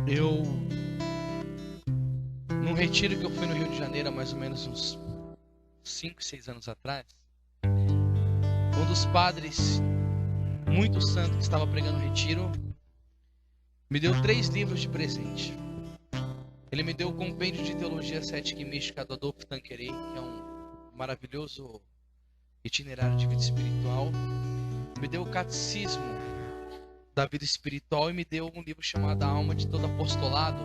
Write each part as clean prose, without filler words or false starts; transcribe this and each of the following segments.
Eu, num retiro que eu fui no Rio de Janeiro há mais ou menos uns 5, 6 anos atrás, um dos padres muito santo que estava pregando o retiro me deu 3 livros de presente. Ele me deu o Compêndio de Teologia Cética e Mística do Adolphe Tanqueray, que é um maravilhoso itinerário de vida espiritual. Me deu o Catecismo da Vida Espiritual e me deu um livro chamado A Alma de Todo Apostolado,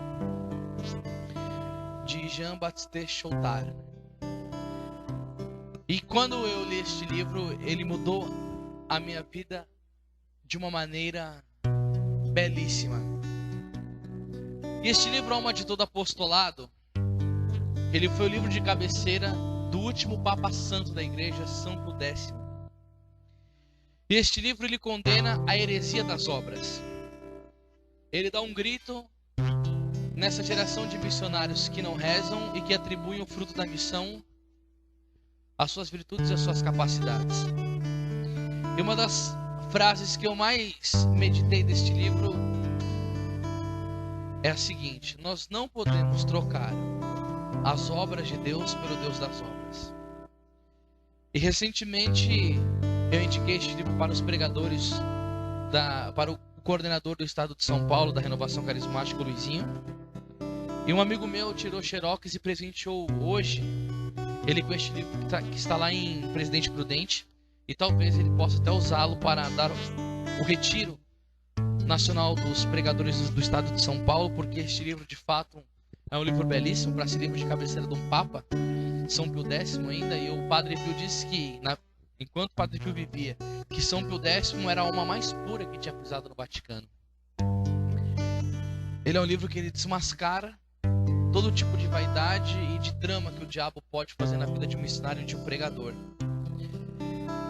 de Jean-Baptiste Chautard. E quando eu li este livro, ele mudou a minha vida de uma maneira belíssima. E este livro, Alma de Todo Apostolado, ele foi o livro de cabeceira do último Papa Santo da Igreja, São Pio X. E este livro ele condena a heresia das obras. Ele dá um grito nessa geração de missionários que não rezam e que atribuem o fruto da missão às suas virtudes e às suas capacidades. E uma das frases que eu mais meditei deste livro é a seguinte: nós não podemos trocar as obras de Deus pelo Deus das obras. E recentemente eu indiquei este livro para os pregadores, para o coordenador do estado de São Paulo, da Renovação Carismática, o Luizinho. E um amigo meu tirou xerox e presenteou hoje ele com este livro que está lá em Presidente Prudente. E talvez ele possa até usá-lo para dar o retiro nacional dos pregadores do estado de São Paulo, porque este livro de fato é um livro belíssimo para ser livro de cabeceira de um Papa, São Pio X ainda. E o Padre Pio disse que, enquanto o Padre Pio vivia, que São Pio X era a alma mais pura que tinha pisado no Vaticano. Ele é um livro que ele desmascara todo tipo de vaidade e de drama que o diabo pode fazer na vida de um missionário e de um pregador.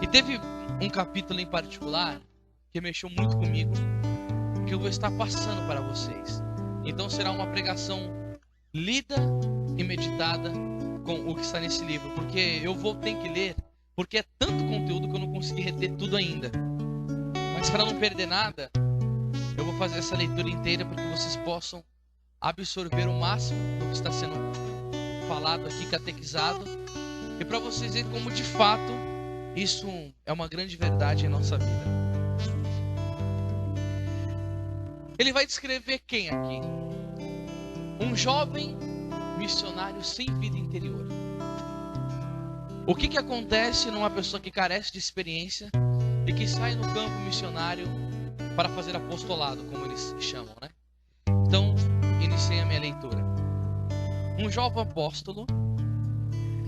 E teve um capítulo em particular que mexeu muito comigo, que eu vou estar passando para vocês. Então será uma pregação lida e meditada com o que está nesse livro, porque eu vou ter que ler, porque é tanto conteúdo que eu não consegui reter tudo ainda. Mas para não perder nada, eu vou fazer essa leitura inteira para que vocês possam absorver o máximo do que está sendo falado aqui, catequizado, e para vocês verem como de fato isso é uma grande verdade em nossa vida. Ele vai descrever quem aqui? Um jovem missionário sem vida interior. O que acontece numa pessoa que carece de experiência e que sai no campo missionário para fazer apostolado, como eles chamam, né? Então, iniciei a minha leitura. Um jovem apóstolo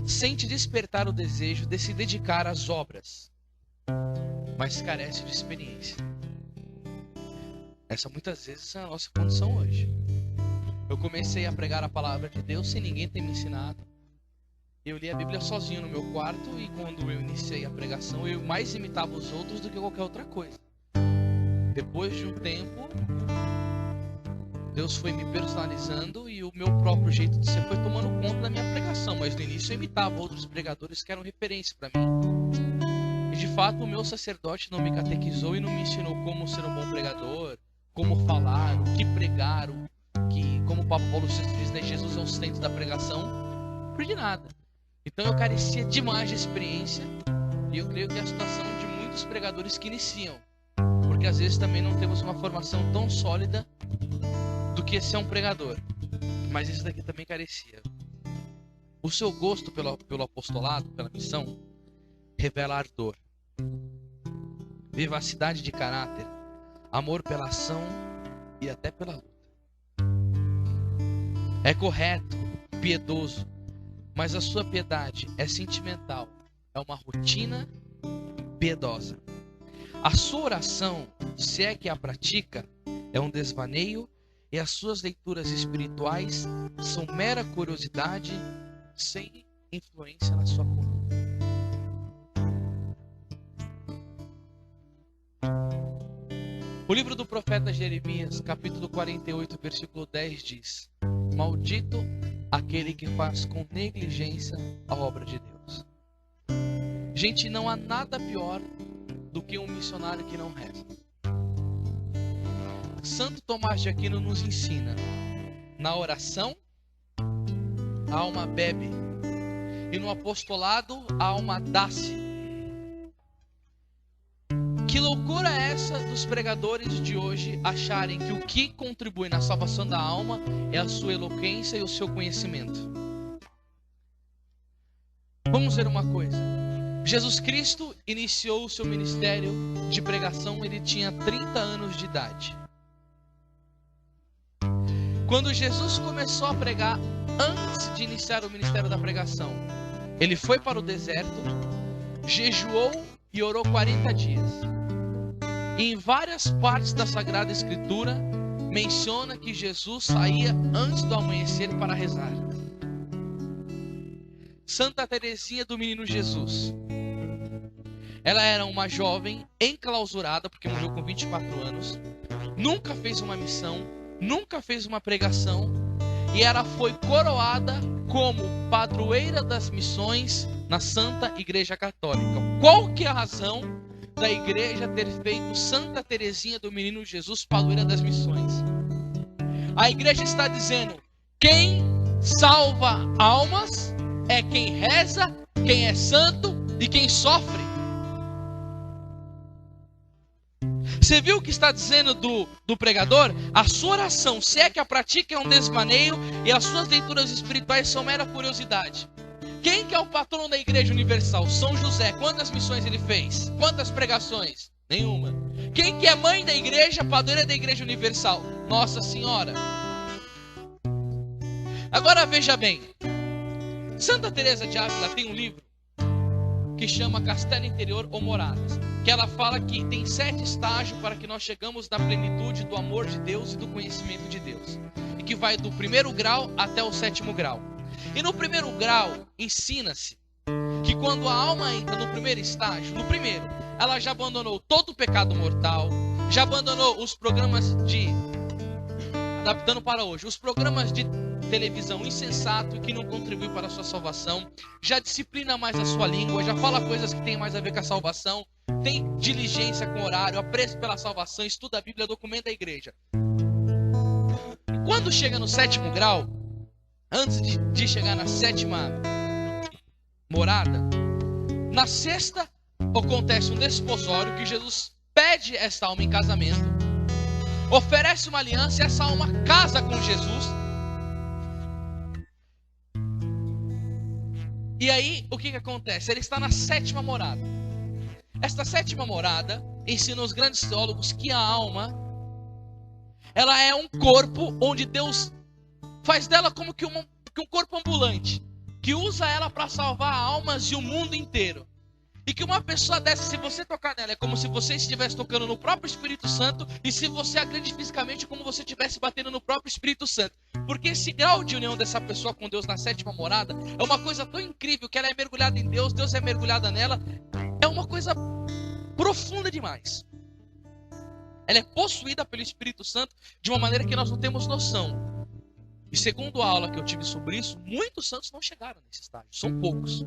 sente despertar o desejo de se dedicar às obras, mas carece de experiência. Essa muitas vezes é a nossa condição hoje. Eu comecei a pregar a palavra de Deus sem ninguém ter me ensinado. Eu li a Bíblia sozinho no meu quarto, e quando eu iniciei a pregação, eu mais imitava os outros do que qualquer outra coisa. Depois de um tempo, Deus foi me personalizando e o meu próprio jeito de ser foi tomando conta da minha pregação. Mas no início eu imitava outros pregadores que eram referência para mim. E de fato o meu sacerdote não me catequizou e não me ensinou como ser um bom pregador, como falar, o que pregar, como o Papa Paulo VI diz, né, Jesus é o centro da pregação. Não aprendi nada. Então eu carecia demais de experiência, e eu creio que é a situação de muitos pregadores que iniciam, porque às vezes também não temos uma formação tão sólida do que ser um pregador. Mas isso daqui também carecia. O seu gosto pelo apostolado, pela missão, revela ardor, vivacidade de caráter, amor pela ação e até pela luta. É correto, piedoso, mas a sua piedade é sentimental, é uma rotina piedosa. A sua oração, se é que a pratica, é um desvaneio, e as suas leituras espirituais são mera curiosidade sem influência na sua conduta. O livro do profeta Jeremias, capítulo 48, versículo 10 diz: maldito aquele que faz com negligência a obra de Deus. Gente, não há nada pior do que um missionário que não reza. Santo Tomás de Aquino nos ensina: na oração, a alma bebe, e no apostolado, a alma dá-se. Que loucura é essa dos pregadores de hoje acharem que o que contribui na salvação da alma é a sua eloquência e o seu conhecimento? Vamos ver uma coisa. Jesus Cristo iniciou o seu ministério de pregação, ele tinha 30 anos de idade. Quando Jesus começou a pregar, antes de iniciar o ministério da pregação, ele foi para o deserto, jejuou e orou 40 dias. E em várias partes da Sagrada Escritura, menciona que Jesus saía antes do amanhecer para rezar. Santa Teresinha do Menino Jesus. Ela era uma jovem enclausurada, porque morreu com 24 anos. Nunca fez uma missão, nunca fez uma pregação. E ela foi coroada como padroeira das missões na Santa Igreja Católica. Qual que é a razão da igreja ter feito Santa Teresinha do Menino Jesus padroeira das missões? A igreja está dizendo: quem salva almas é quem reza, quem é santo e quem sofre. Você viu o que está dizendo do pregador? A sua oração, se é que a pratica, é um desvaneio, e as suas leituras espirituais são mera curiosidade. Quem que é o patrono da Igreja Universal? São José. Quantas missões ele fez? Quantas pregações? Nenhuma. Quem que é mãe da igreja, padroeira da Igreja Universal? Nossa Senhora. Agora veja bem. Santa Teresa de Ávila tem um livro que chama Castelo Interior ou Moradas, que ela fala que tem 7 estágios para que nós chegamos na plenitude do amor de Deus e do conhecimento de Deus, e que vai do 1º grau até o 7º grau. E no 1º grau ensina-se que quando a alma entra no 1º estágio, no 1º, ela já abandonou todo o pecado mortal, já abandonou os programas de, adaptando para hoje, os programas de televisão insensato que não contribui para a sua salvação, já disciplina mais a sua língua, já fala coisas que tem mais a ver com a salvação, tem diligência com horário, apreço pela salvação, estuda a Bíblia, documenta a igreja. Quando chega no 7º grau, antes de chegar na 7ª morada, na 6ª acontece um desposório que Jesus pede essa alma em casamento, oferece uma aliança e essa alma casa com Jesus. E aí, o que acontece? Ele está na 7ª morada. Esta 7ª morada ensina os grandes teólogos que a alma, ela é um corpo onde Deus faz dela como que um corpo ambulante, que usa ela para salvar almas de um mundo inteiro. E que uma pessoa dessa, se você tocar nela, é como se você estivesse tocando no próprio Espírito Santo, e se você agride fisicamente, como se você estivesse batendo no próprio Espírito Santo. Porque esse grau de união dessa pessoa com Deus na 7ª morada é uma coisa tão incrível, que ela é mergulhada em Deus, Deus é mergulhada nela. É uma coisa profunda demais. Ela é possuída pelo Espírito Santo de uma maneira que nós não temos noção. E segundo a aula que eu tive sobre isso, muitos santos não chegaram nesse estágio, são poucos.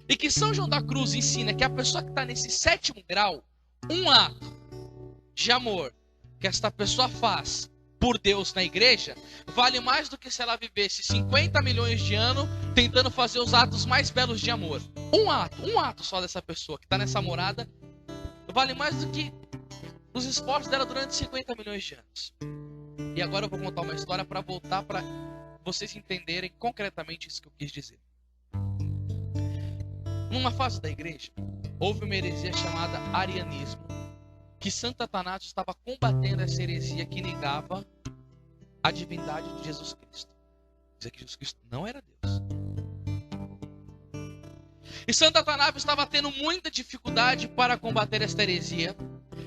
E que São João da Cruz ensina que a pessoa que está nesse 7º grau, um ato de amor que esta pessoa faz por Deus na igreja, vale mais do que se ela vivesse 50 milhões de anos tentando fazer os atos mais belos de amor. Um ato só dessa pessoa que está nessa morada, vale mais do que os esforços dela durante 50 milhões de anos. E agora eu vou contar uma história para voltar para vocês entenderem concretamente isso que eu quis dizer. Numa fase da igreja, houve uma heresia chamada arianismo, que Santo Atanásio estava combatendo essa heresia que negava a divindade de Jesus Cristo. Dizia que Jesus Cristo não era Deus. E Santo Atanásio estava tendo muita dificuldade para combater esta heresia,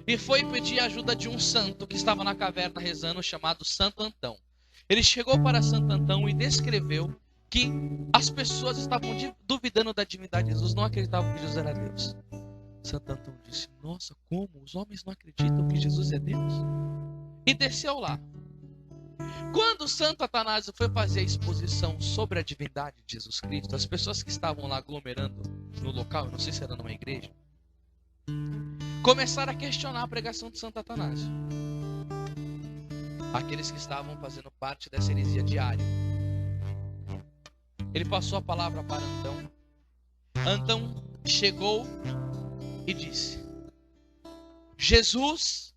e foi pedir a ajuda de um santo que estava na caverna rezando, chamado Santo Antão. Ele chegou para Santo Antão e descreveu que as pessoas estavam duvidando da divindade de Jesus, não acreditavam que Jesus era Deus. Santo Antão disse: nossa, como? Os homens não acreditam que Jesus é Deus? E desceu lá. Quando Santo Atanásio foi fazer a exposição sobre a divindade de Jesus Cristo, as pessoas que estavam lá aglomerando no local, não sei se era numa igreja, começaram a questionar a pregação de Santo Atanásio. aqueles que estavam fazendo parte dessa heresia de Ário. Ele passou a palavra para Antão. Antão chegou e disse: Jesus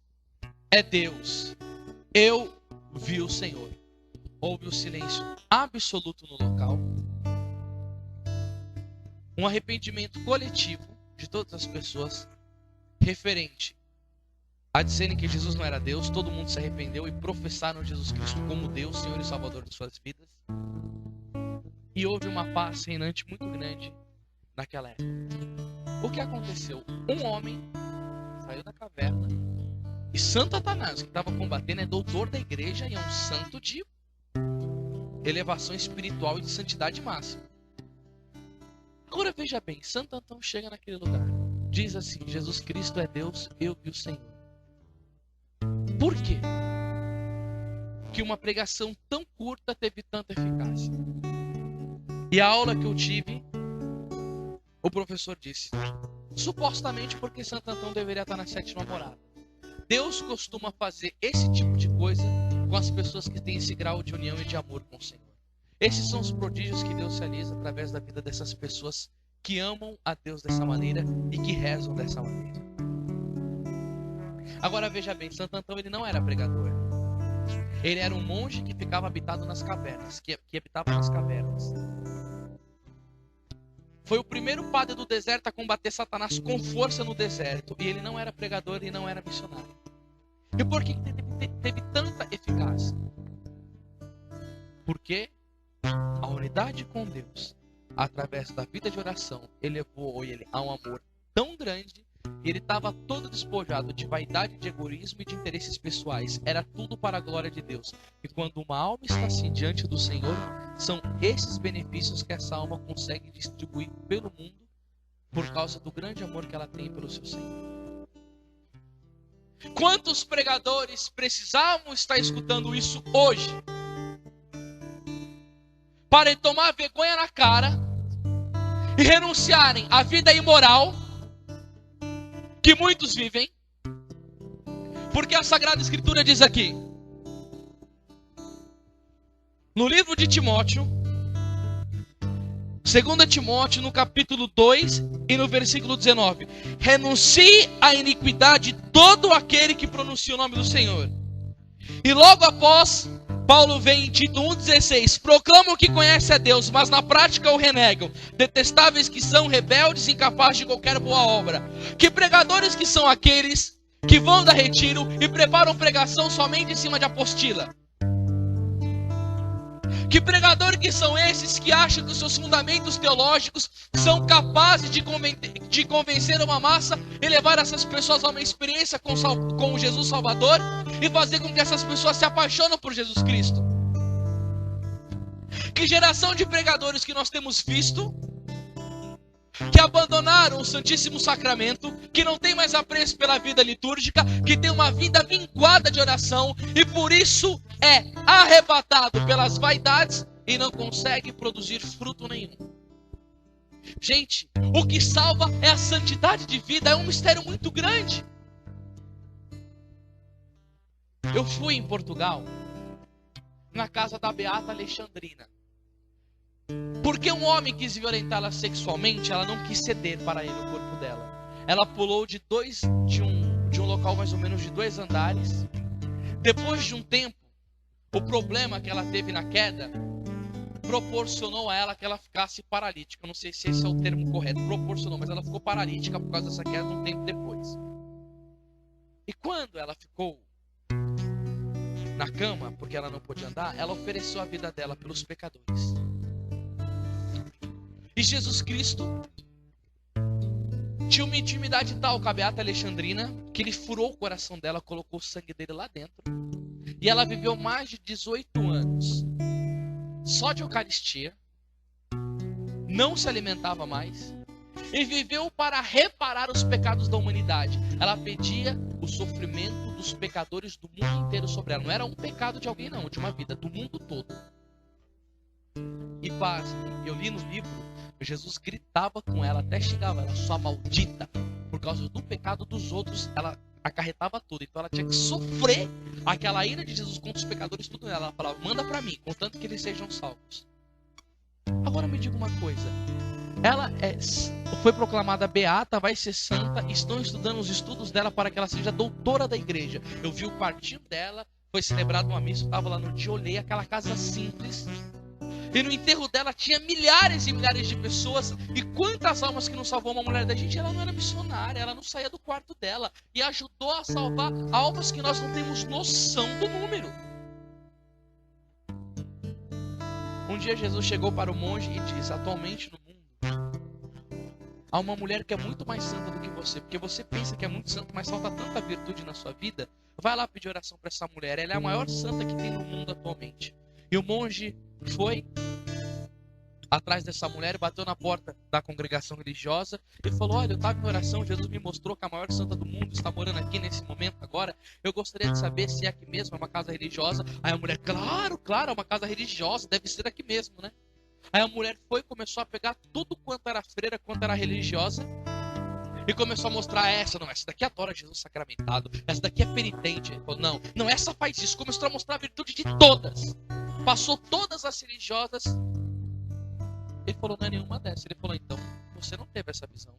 é Deus, eu vi o Senhor. Houve um silêncio absoluto no local. Um arrependimento coletivo de todas as pessoas referente a dizerem que Jesus não era Deus. Todo mundo se arrependeu e professaram Jesus Cristo como Deus, Senhor e Salvador de suas vidas. E houve uma paz reinante muito grande naquela época. O que aconteceu? Um homem saiu da caverna e Santo Satanás, que estava combatendo, é doutor da igreja e é um santo de elevação espiritual e de santidade máxima. Agora veja bem, Santo Antão chega naquele lugar, diz assim: Jesus Cristo é Deus, eu vi o Senhor. Por quê que uma pregação tão curta teve tanta eficácia? E a aula que eu tive, o professor disse: supostamente porque Santo Antão deveria estar na 7ª morada. Deus costuma fazer esse tipo de coisa com as pessoas que têm esse grau de união e de amor com o Senhor. Esses são os prodígios que Deus realiza através da vida dessas pessoas que amam a Deus dessa maneira e que rezam dessa maneira. Agora veja bem, Santo Antão ele não era pregador. Ele era um monge que ficava habitado nas cavernas, que habitava nas cavernas. Foi o primeiro padre do deserto a combater Satanás com força no deserto. E ele não era pregador e não era missionário. E por que teve tanta eficácia? Porque a unidade com Deus, através da vida de oração, elevou ele a um amor tão grande. E ele estava todo despojado de vaidade, de egoísmo e de interesses pessoais. Era tudo para a glória de Deus. E quando uma alma está assim diante do Senhor, são esses benefícios que essa alma consegue distribuir pelo mundo por causa do grande amor que ela tem pelo seu Senhor. Quantos pregadores precisavam estar escutando isso hoje para tomar vergonha na cara e renunciarem à vida imoral que muitos vivem? Porque a Sagrada Escritura diz aqui, no livro de Timóteo, 2 Timóteo, no capítulo 2 e no versículo 19: renuncie à iniquidade todo aquele que pronuncia o nome do Senhor. E logo após, Paulo vem em Tito 1,16: proclamam que conhecem a Deus, mas na prática o renegam. Detestáveis que são, rebeldes, incapazes de qualquer boa obra. Que pregadores que são aqueles que vão dar retiro e preparam pregação somente em cima de apostila? Que pregadores que são esses que acham que os seus fundamentos teológicos são capazes de convencer uma massa e levar essas pessoas a uma experiência com Jesus Salvador e fazer com que essas pessoas se apaixonem por Jesus Cristo? Que geração de pregadores que nós temos visto que abandonaram o Santíssimo Sacramento, que não tem mais apreço pela vida litúrgica, que tem uma vida minguada de oração e por isso é arrebatado pelas vaidades e não consegue produzir fruto nenhum. Gente, o que salva é a santidade de vida, é um mistério muito grande. Eu fui em Portugal, na casa da Beata Alexandrina. Porque um homem quis violentá-la sexualmente, ela não quis ceder para ele o corpo dela. Ela pulou de um local mais ou menos de 2 andares. Depois de um tempo, o problema que ela teve na queda proporcionou a ela que ela ficasse paralítica. Eu não sei se esse é o termo correto, proporcionou, mas ela ficou paralítica por causa dessa queda um tempo depois. E quando ela ficou na cama, porque ela não podia andar, ela ofereceu a vida dela pelos pecadores. E Jesus Cristo tinha uma intimidade tal com a Beata Alexandrina que ele furou o coração dela, colocou o sangue dele lá dentro. E ela viveu mais de 18 anos só de Eucaristia, não se alimentava mais e viveu para reparar os pecados da humanidade. Ela pedia o sofrimento dos pecadores do mundo inteiro sobre ela. Não era um pecado de alguém não, de uma vida, do mundo todo. E pasme, eu li no livro, Jesus gritava com ela, até xingava ela, sua maldita. Por causa do pecado dos outros, ela acarretava tudo. Então ela tinha que sofrer aquela ira de Jesus contra os pecadores, tudo nela. Ela falava, manda para mim, contanto que eles sejam salvos. Agora me diga uma coisa. Ela foi proclamada beata, vai ser santa. Estão estudando os estudos dela para que ela seja doutora da igreja. Eu vi o quartinho dela, foi celebrado uma missa, eu estava lá no dia, olhei aquela casa simples. E no enterro dela tinha milhares e milhares de pessoas. E quantas almas que não salvou uma mulher da gente? Ela não era missionária, ela não saía do quarto dela. E ajudou a salvar almas que nós não temos noção do número. Um dia Jesus chegou para o monge e disse, atualmente no mundo há uma mulher que é muito mais santa do que você. Porque você pensa que é muito santa, mas falta tanta virtude na sua vida. Vai lá pedir oração para essa mulher. Ela é a maior santa que tem no mundo atualmente. E o monge foi atrás dessa mulher e bateu na porta da congregação religiosa e falou, olha, eu estava em oração, Jesus me mostrou que a maior santa do mundo está morando aqui nesse momento agora. Eu gostaria de saber se é aqui mesmo, é uma casa religiosa. Aí a mulher, claro, é uma casa religiosa, deve ser aqui mesmo, né? Aí a mulher foi e começou a pegar tudo quanto era freira, quanto era religiosa, e começou a mostrar essa daqui adora Jesus sacramentado, essa daqui é penitente. Ele falou, não, essa faz isso. Começou a mostrar a virtude de todas. Passou todas as religiosas. Ele falou, não é nenhuma dessas. Ele falou, então, você não teve essa visão.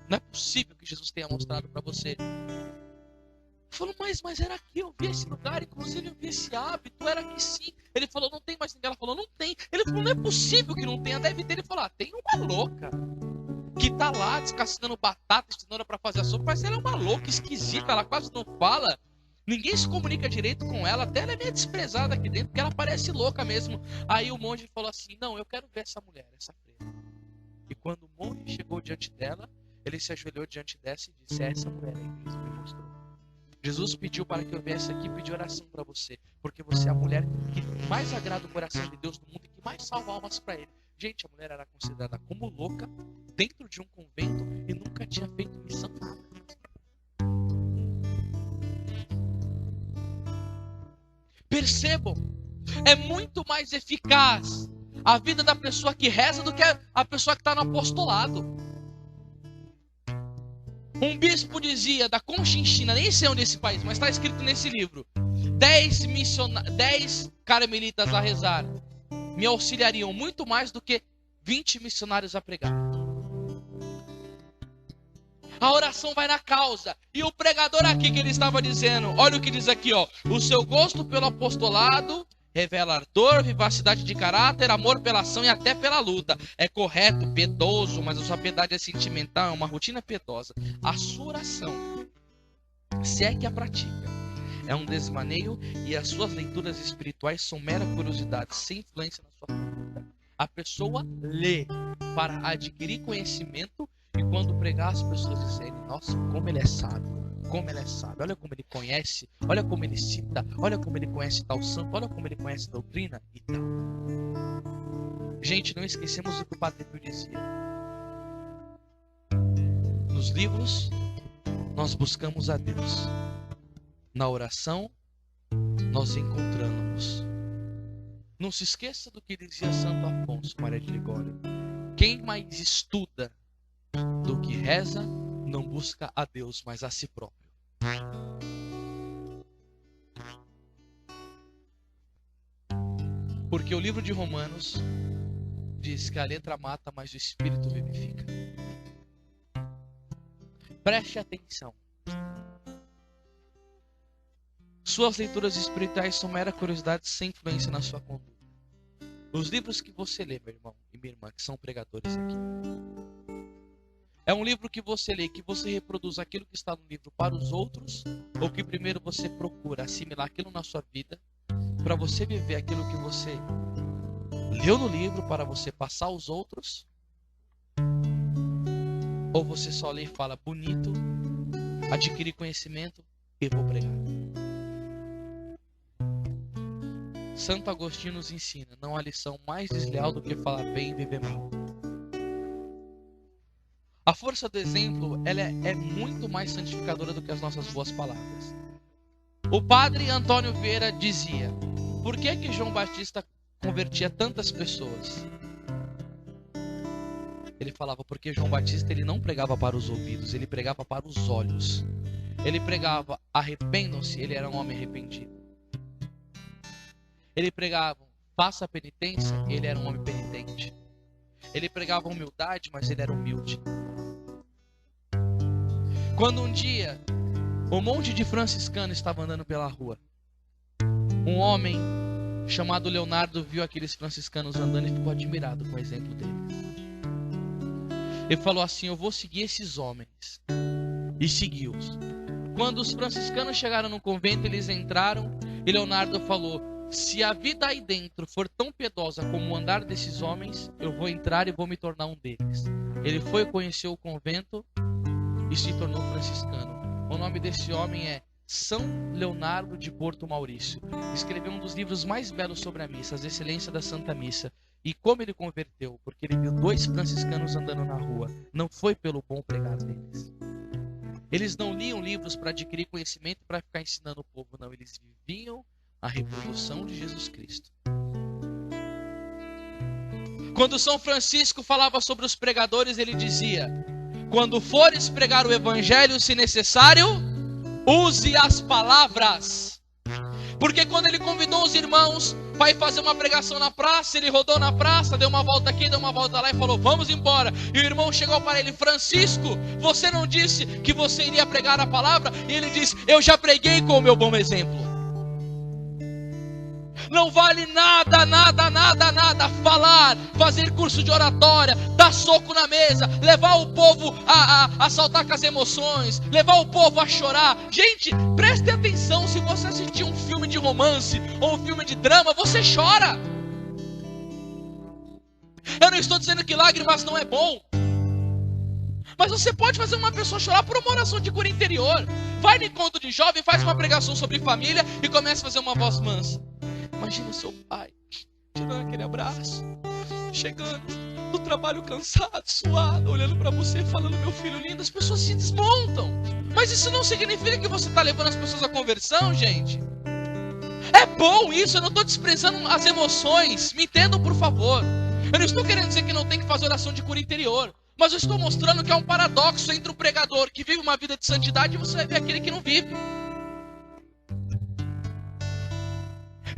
Não é possível que Jesus tenha mostrado para você. Ele falou, mas era aqui, eu vi esse lugar, inclusive eu vi esse hábito, era aqui sim. Ele falou, não tem mais ninguém. Ela falou, não tem. Ele falou, não é possível que não tenha, deve ter. Ele falou, tem uma louca que tá lá descascando batata e cenoura para fazer a sopa, mas ela é uma louca, esquisita, ela quase não fala. Ninguém se comunica direito com ela, até ela é meio desprezada aqui dentro, porque ela parece louca mesmo. Aí o monge falou assim, não, eu quero ver essa mulher, essa freira. E quando o monge chegou diante dela, ele se ajoelhou diante dessa e disse, essa mulher aí que Jesus me mostrou. Jesus pediu para que eu viesse aqui pedir oração para você, porque você é a mulher que mais agrada o coração de Deus no mundo e que mais salva almas para ele. Gente, a mulher era considerada como louca dentro de um convento e nunca tinha feito missão nada. Percebam, é muito mais eficaz a vida da pessoa que reza do que a pessoa que está no apostolado. Um bispo dizia da Conchinchina, nem sei onde é esse país, mas está escrito nesse livro: 10 carmelitas a rezar me auxiliariam muito mais do que 20 missionários a pregar. A oração vai na causa. E o pregador aqui que ele estava dizendo, olha o que diz aqui, ó: o seu gosto pelo apostolado revela ardor, vivacidade de caráter, amor pela ação e até pela luta. É correto, piedoso, mas a sua piedade é sentimental, é uma rotina piedosa. A sua oração, se é que a pratica, é um desvaneio e as suas leituras espirituais são mera curiosidade, sem influência na sua conduta. A pessoa lê para adquirir conhecimento e quando pregar as pessoas dizem, nossa, como ele é sábio. Como ele é sábio, olha como ele conhece, olha como ele cita, olha como ele conhece tal santo, olha como ele conhece doutrina e tal. Gente, não esquecemos o que o Padre Pio dizia. Nos livros, nós buscamos a Deus. Na oração, nós encontramos. Não se esqueça do que dizia Santo Afonso Maria de Ligório. Quem mais estuda do que reza, não busca a Deus, mas a si próprio. Porque o livro de Romanos diz que a letra mata, mas o Espírito vivifica. Preste atenção. Suas leituras espirituais são mera curiosidade sem influência na sua conduta. Os livros que você lê, meu irmão e minha irmã, que são pregadores aqui, é um livro que você lê, que você reproduz aquilo que está no livro para os outros, ou que primeiro você procura assimilar aquilo na sua vida, para você viver aquilo que você leu no livro, para você passar aos outros? Ou você só lê e fala, bonito, adquiri conhecimento e vou pregar? Santo Agostinho nos ensina, não há lição mais desleal do que falar bem e viver mal. A força do exemplo, ela é muito mais santificadora do que as nossas boas palavras. O padre Antônio Vieira dizia, por que João Batista convertia tantas pessoas? Ele falava, porque João Batista ele não pregava para os ouvidos, ele pregava para os olhos. Ele pregava arrependam-se, ele era um homem arrependido. Ele pregava faça penitência, ele era um homem penitente. Ele pregava humildade, mas ele era humilde. Quando um dia um monte de franciscanos estava andando pela rua, um homem chamado Leonardo viu aqueles franciscanos andando e ficou admirado com o exemplo deles. Ele falou assim: eu vou seguir esses homens. E seguiu-os. Quando os franciscanos chegaram no convento, eles entraram e Leonardo falou: se a vida aí dentro for tão piedosa como o andar desses homens, eu vou entrar e vou me tornar um deles. Ele foi, conheceu o convento e se tornou franciscano. O nome desse homem é São Leonardo de Porto Maurício. Escreveu um dos livros mais belos sobre a missa, As Excelências da Santa Missa. E como ele converteu? Porque ele viu 2 franciscanos andando na rua. Não foi pelo bom pregar deles. Eles não liam livros para adquirir conhecimento para ficar ensinando o povo, não. Eles viviam a reprodução de Jesus Cristo. Quando São Francisco falava sobre os pregadores, ele dizia: quando fores pregar o evangelho, se necessário, use as palavras. Porque quando ele convidou os irmãos para ir fazer uma pregação na praça, ele rodou na praça, deu uma volta aqui, deu uma volta lá e falou: vamos embora. E o irmão chegou para ele: Francisco, você não disse que você iria pregar a palavra? E ele disse: eu já preguei com o meu bom exemplo. Não vale nada, nada, nada, nada falar, fazer curso de oratória, dar soco na mesa, levar o povo a saltar com as emoções, levar o povo a chorar. Gente, preste atenção, se você assistir um filme de romance ou um filme de drama, você chora. Eu não estou dizendo que lágrimas não é bom, mas você pode fazer uma pessoa chorar por uma oração de cura interior. Vai no encontro de jovem, faz uma pregação sobre família e começa a fazer uma voz mansa. Imagina o seu pai te dando aquele abraço, chegando do trabalho cansado, suado, olhando para você, falando: meu filho lindo. As pessoas se desmontam. Mas isso não significa que você está levando as pessoas à conversão, gente. É bom isso, eu não estou desprezando as emoções. Me entendam, por favor. Eu não estou querendo dizer que não tem que fazer oração de cura interior, mas eu estou mostrando que há um paradoxo entre o pregador que vive uma vida de santidade e você vai ver aquele que não vive.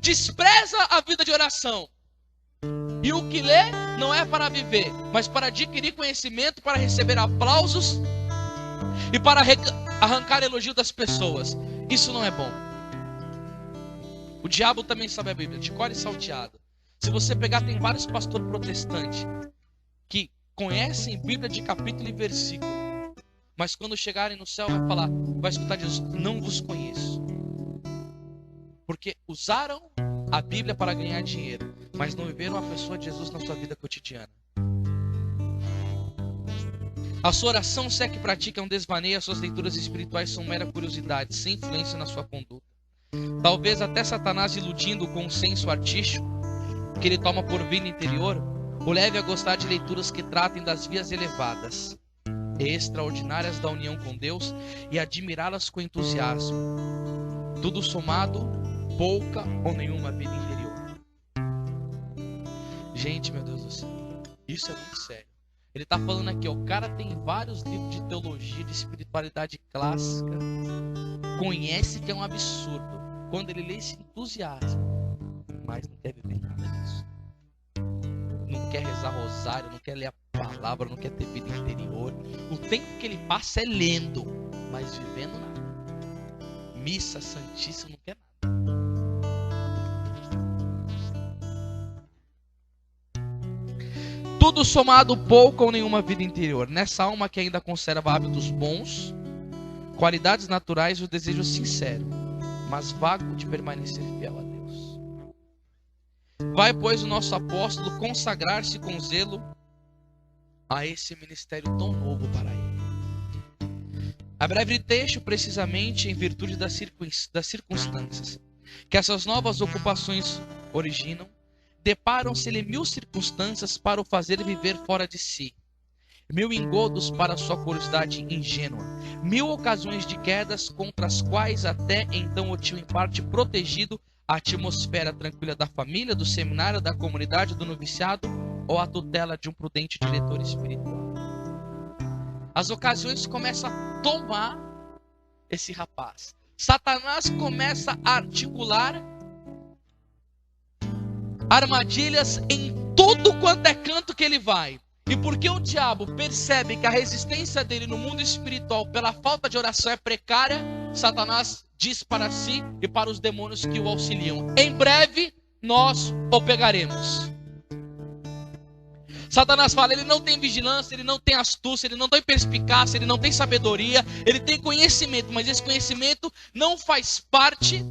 Despreza a vida de oração. E o que lê não é para viver, mas para adquirir conhecimento, para receber aplausos e para arrancar elogio das pessoas. Isso não é bom. O diabo também sabe a Bíblia, de cor e salteado. Se você pegar, tem vários pastores protestantes que conhecem Bíblia de capítulo e versículo, mas quando chegarem no céu vai escutar Jesus: não vos conheço. Porque usaram a Bíblia para ganhar dinheiro, mas não viveram a pessoa de Jesus na sua vida cotidiana. A sua oração, se é que pratica, é um desvaneio. As suas leituras espirituais são mera curiosidade, sem influência na sua conduta. Talvez até Satanás, iludindo com um senso artístico que ele toma por vida interior, o leve a gostar de leituras que tratem das vias elevadas e extraordinárias da união com Deus e admirá-las com entusiasmo. Tudo somado, pouca ou nenhuma vida interior. Gente, meu Deus do céu, isso é muito sério. Ele está falando aqui, ó, o cara tem vários livros de teologia, de espiritualidade clássica, conhece que é um absurdo. Quando ele lê, esse entusiasmo, mas não quer viver nada disso. Não quer rezar rosário, não quer ler a palavra, não quer ter vida interior. O tempo que ele passa é lendo, mas vivendo nada. Missa santíssima, não quer nada. Tudo somado, pouco ou nenhuma vida interior. Nessa alma que ainda conserva hábitos bons, qualidades naturais e o desejo sincero, mas vago de permanecer fiel a Deus. Vai, pois, o nosso apóstolo consagrar-se com zelo a esse ministério tão novo para ele. A breve texto, precisamente em virtude das circunstâncias que essas novas ocupações originam, deparam-se-lhe 1000 circunstâncias para o fazer viver fora de si, 1000 engodos para sua curiosidade ingênua, 1000 ocasiões de quedas contra as quais até então o tinham em parte protegido a atmosfera tranquila da família, do seminário, da comunidade, do noviciado ou a tutela de um prudente diretor espiritual. As ocasiões começam a tomar esse rapaz. Satanás começa a articular armadilhas em todo quanto é canto que ele vai. E porque o diabo percebe que a resistência dele no mundo espiritual pela falta de oração é precária, Satanás diz para si e para os demônios que o auxiliam: em breve nós o pegaremos. Satanás fala, ele não tem vigilância, ele não tem astúcia, ele não tem perspicácia, ele não tem sabedoria, ele tem conhecimento, mas esse conhecimento não faz parte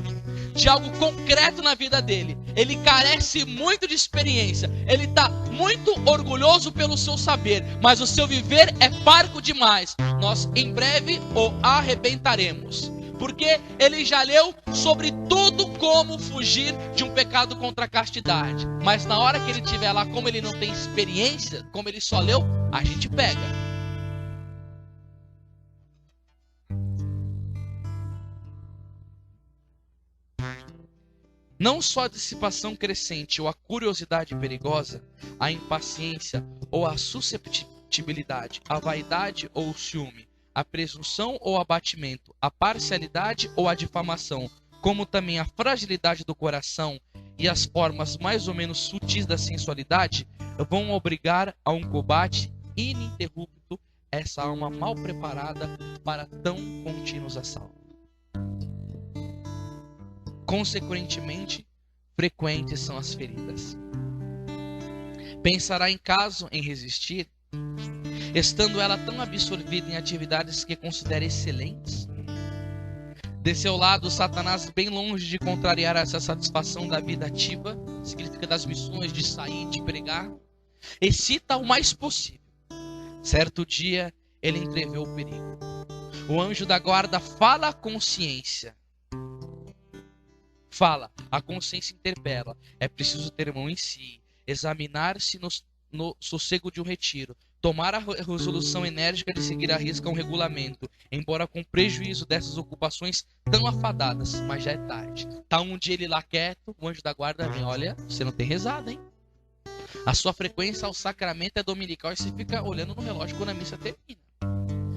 de algo concreto na vida dele. Ele carece muito de experiência, ele está muito orgulhoso pelo seu saber, mas o seu viver é parco demais. Nós em breve o arrebentaremos. Porque ele já leu sobre tudo como fugir de um pecado contra a castidade. Mas na hora que ele estiver lá, como ele não tem experiência, como ele só leu, a gente pega. Não só a dissipação crescente ou a curiosidade perigosa, a impaciência ou a susceptibilidade, a vaidade ou o ciúme, a presunção ou abatimento, a parcialidade ou a difamação, como também a fragilidade do coração e as formas mais ou menos sutis da sensualidade, vão obrigar a um combate ininterrupto essa alma mal preparada para tão contínuos assaltos. Consequentemente, frequentes são as feridas. Pensará em caso em resistir, estando ela tão absorvida em atividades que considera excelentes? De seu lado, Satanás, bem longe de contrariar essa satisfação da vida ativa, significa das missões de sair, de pregar, excita o mais possível. Certo dia, ele entreveu o perigo. O anjo da guarda fala à consciência. Fala, a consciência interpela. É preciso ter mão em si, examinar-se no sossego de um retiro, tomar a resolução enérgica de seguir à risca um regulamento, embora com prejuízo dessas ocupações tão afadadas, mas já é tarde. Tá um dia ele lá quieto, o anjo da guarda vem, olha, você não tem rezado, hein? A sua frequência ao sacramento é dominical e você fica olhando no relógio quando a missa termina.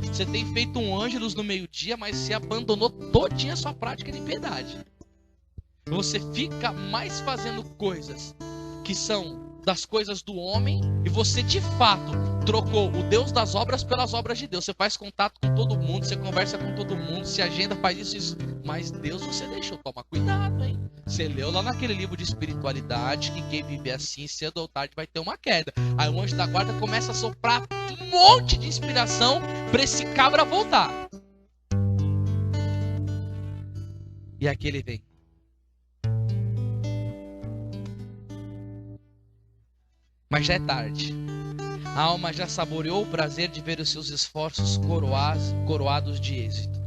Você tem feito um ângelus no meio-dia, mas você abandonou todinha a sua prática de piedade. Você fica mais fazendo coisas que são das coisas do homem, e você de fato trocou o Deus das obras pelas obras de Deus. Você faz contato com todo mundo, você conversa com todo mundo, se agenda, faz isso, mas Deus você deixou. Toma cuidado, hein? Você leu lá naquele livro de espiritualidade que quem vive assim cedo ou tarde vai ter uma queda. Aí o anjo da guarda começa a soprar um monte de inspiração para esse cabra voltar. E aqui ele vem. Mas já é tarde. A alma já saboreou o prazer de ver os seus esforços coroados de êxito.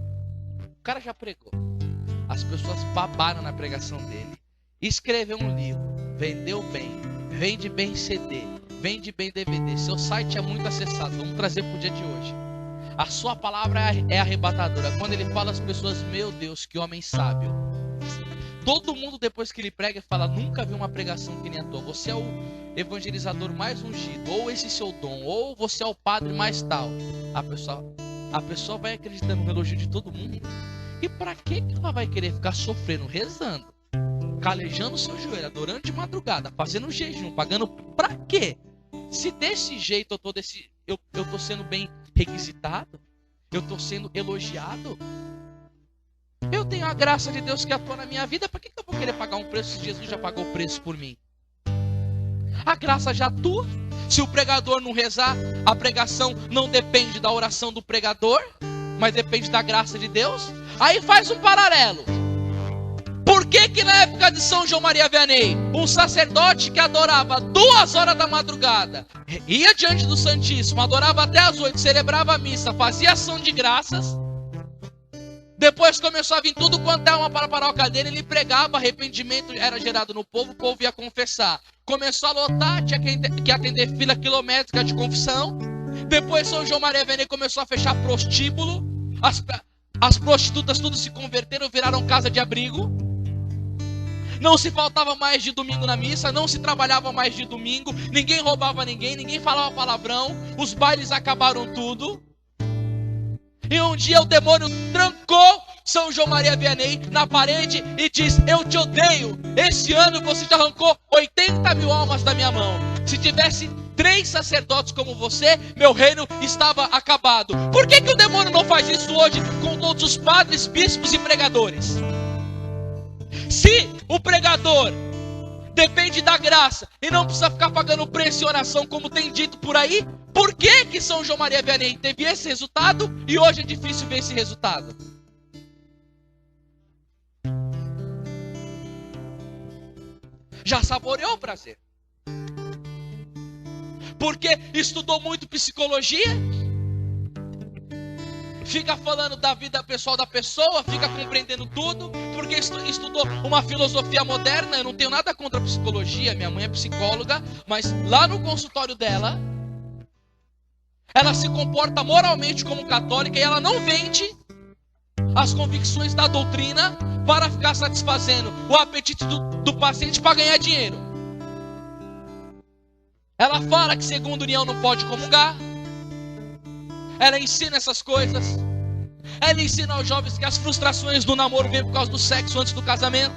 O cara já pregou. As pessoas babaram na pregação dele. Escreveu um livro. Vendeu bem. Vende bem CD. Vende bem DVD. Seu site é muito acessado. Vamos trazer para o dia de hoje. A sua palavra é arrebatadora. Quando ele fala, as pessoas, meu Deus, que homem sábio. Todo mundo depois que ele prega fala, nunca vi uma pregação que nem a tua. Você é o evangelizador mais ungido, ou esse seu dom, ou você é o padre mais tal. A pessoa vai acreditando no elogio de todo mundo. E para que ela vai querer ficar sofrendo, rezando, calejando o seu joelho, adorando de madrugada, fazendo jejum, pagando para quê? Se desse jeito eu tô sendo bem requisitado, eu tô sendo elogiado, eu tenho a graça de Deus que atua na minha vida, para que eu vou querer pagar um preço se Jesus já pagou o preço por mim? A graça já atua. Se o pregador não rezar, a pregação não depende da oração do pregador, mas depende da graça de Deus. Aí faz um paralelo. Por que na época de São João Maria Vianney, um sacerdote que adorava 2 horas da madrugada, ia diante do Santíssimo, adorava até as 8, celebrava a missa, fazia ação de graças, depois começou a vir tudo quanto é uma para a paróquia dele, ele pregava, arrependimento era gerado no povo, o povo ia confessar. Começou a lotar, tinha que atender fila quilométrica de confissão. Depois São João Maria Vianney começou a fechar prostíbulo. As prostitutas tudo se converteram, viraram casa de abrigo. Não se faltava mais de domingo na missa, não se trabalhava mais de domingo, ninguém roubava ninguém, ninguém falava palavrão, os bailes acabaram tudo. E um dia o demônio trancou São João Maria Vianney na parede e diz: eu te odeio. Esse ano você já arrancou 80 mil almas da minha mão. Se tivesse 3 sacerdotes como você, meu reino estava acabado. Por que o demônio não faz isso hoje com todos os padres, bispos e pregadores? Se o pregador depende da graça e não precisa ficar pagando preço e oração como tem dito por aí, por que São João Maria Vianney teve esse resultado e hoje é difícil ver esse resultado? Já saboreou o prazer? Porque estudou muito psicologia? Fica falando da vida pessoal da pessoa, fica compreendendo tudo, porque estudou uma filosofia moderna. Eu não tenho nada contra a psicologia, minha mãe é psicóloga, mas lá no consultório dela, ela se comporta moralmente como católica e ela não vende as convicções da doutrina para ficar satisfazendo o apetite do paciente para ganhar dinheiro. Ela fala que segundo união não pode comungar. Ela ensina essas coisas. Ela ensina aos jovens que as frustrações do namoro vêm por causa do sexo antes do casamento.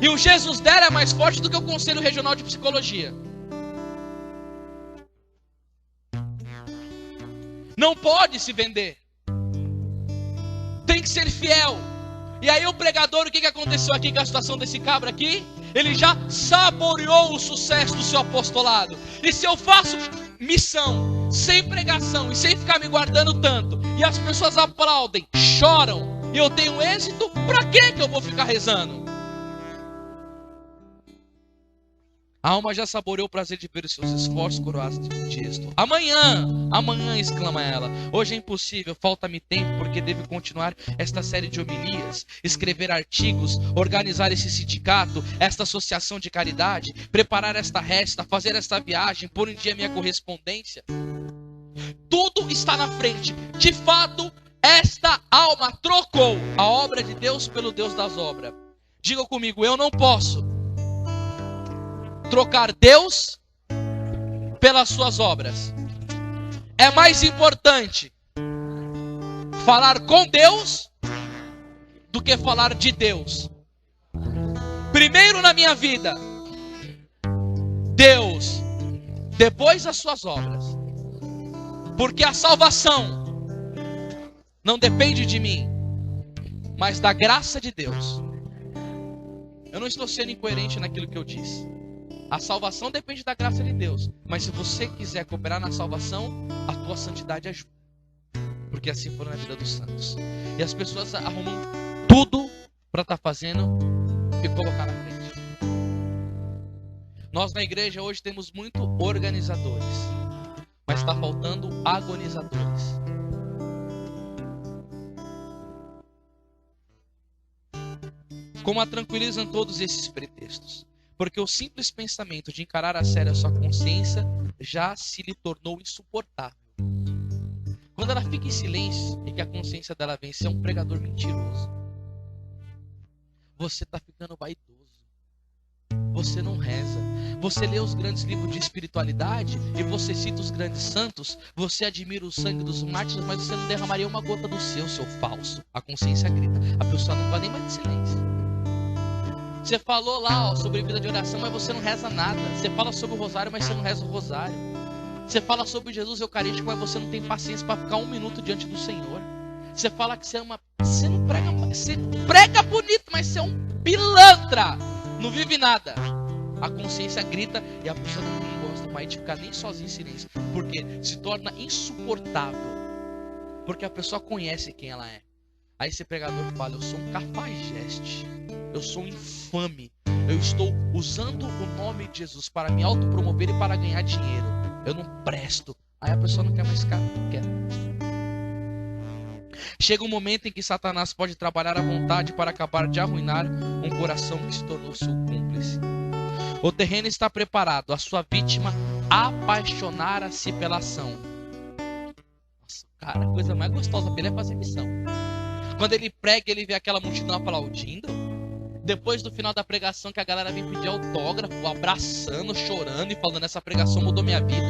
E o Jesus dela é mais forte do que o Conselho Regional de Psicologia. Não pode se vender. Tem que ser fiel. E aí o pregador, o que aconteceu aqui com a situação desse cabra aqui? Ele já saboreou o sucesso do seu apostolado. E se eu faço missão sem pregação e sem ficar me guardando tanto, e as pessoas aplaudem, choram, e eu tenho êxito, pra que eu vou ficar rezando? A alma já saboreou o prazer de ver os seus esforços coroados de êxito. Amanhã, exclama ela. Hoje é impossível, falta-me tempo, porque devo continuar esta série de homilias, escrever artigos, organizar esse sindicato, esta associação de caridade, preparar esta resta, fazer esta viagem, pôr em dia minha correspondência. Tudo está na frente. De fato, esta alma trocou a obra de Deus pelo Deus das obras. Diga comigo, eu não posso trocar Deus pelas suas obras. É mais importante falar com Deus do que falar de Deus. Primeiro na minha vida, Deus, depois as suas obras. Porque a salvação não depende de mim, mas da graça de Deus. Eu não estou sendo incoerente naquilo que eu disse. A salvação depende da graça de Deus. Mas se você quiser cooperar na salvação, a tua santidade ajuda. Porque assim foi na vida dos santos. E as pessoas arrumam tudo para estar fazendo e colocar na frente. Nós na igreja hoje temos muito organizadores, mas está faltando agonizadores. Como a tranquilizam todos esses pretextos? Porque o simples pensamento de encarar a sério a sua consciência já se lhe tornou insuportável. Quando ela fica em silêncio e que a consciência dela vem ser um pregador mentiroso, você está ficando vaidoso. Você não reza. Você lê os grandes livros de espiritualidade e você cita os grandes santos. Você admira o sangue dos mártires, mas você não derramaria uma gota do seu falso. A consciência grita. A pessoa não vai nem mais de silêncio. Você falou lá sobre vida de oração, mas você não reza nada. Você fala sobre o rosário, mas você não reza o rosário. Você fala sobre Jesus eucarístico, mas você não tem paciência para ficar 1 minuto diante do Senhor. Você fala que você ama, você não prega, você prega bonito, mas você é um pilantra. Não vive nada. A consciência grita e a pessoa não gosta mais de ficar nem sozinha em silêncio. Porque se torna insuportável. Porque a pessoa conhece quem ela é. Aí esse pregador fala, eu sou um cafajeste. Eu sou infame. Eu estou usando o nome de Jesus para me autopromover e para ganhar dinheiro. Eu não presto. Aí a pessoa não quer mais ficar. Não quer. Chega um momento em que Satanás pode trabalhar à vontade para acabar de arruinar um coração que se tornou seu cúmplice. O terreno está preparado. A sua vítima apaixonara-se pela ação. Nossa, cara, a coisa mais gostosa dele é fazer missão. Quando ele prega, ele vê aquela multidão aplaudindo. Depois do final da pregação, que a galera vem pedir autógrafo, abraçando, chorando e falando, essa pregação mudou minha vida.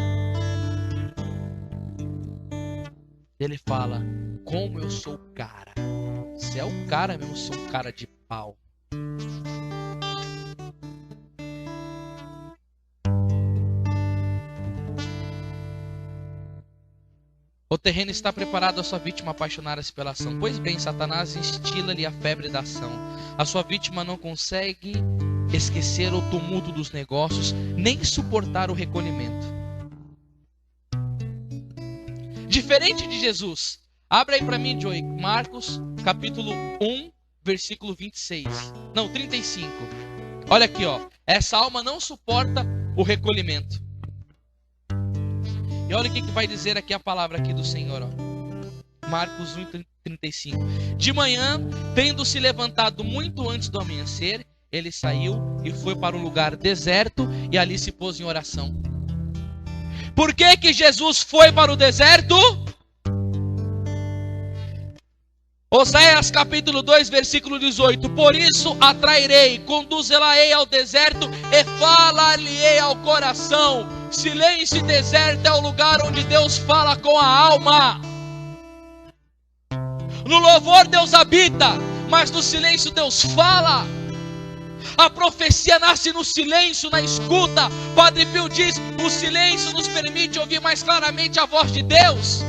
Ele fala: como eu sou o cara. Você é o cara mesmo, sou um cara de pau. O terreno está preparado, a sua vítima apaixonar-se pela ação. Pois bem, Satanás instila-lhe a febre da ação. A sua vítima não consegue esquecer o tumulto dos negócios, nem suportar o recolhimento. Diferente de Jesus. Abra aí para mim, Joey, Marcos, capítulo 1, versículo 26. Não, 35. Olha aqui, ó. Essa alma não suporta o recolhimento. E olha o que vai dizer aqui a palavra aqui do Senhor, ó. Marcos 1, 35. De manhã, tendo se levantado muito antes do amanhecer, ele saiu e foi para um lugar deserto e ali se pôs em oração. Por que que Jesus foi para o deserto? Oséias capítulo 2, versículo 18. Por isso atrairei, conduzê-la-ei ao deserto e falar-lhe-ei ao coração. Silêncio e deserto é o lugar onde Deus fala com a alma. No louvor Deus habita, mas no silêncio Deus fala. A profecia nasce no silêncio, na escuta. Padre Pio diz: o silêncio nos permite ouvir mais claramente a voz de Deus.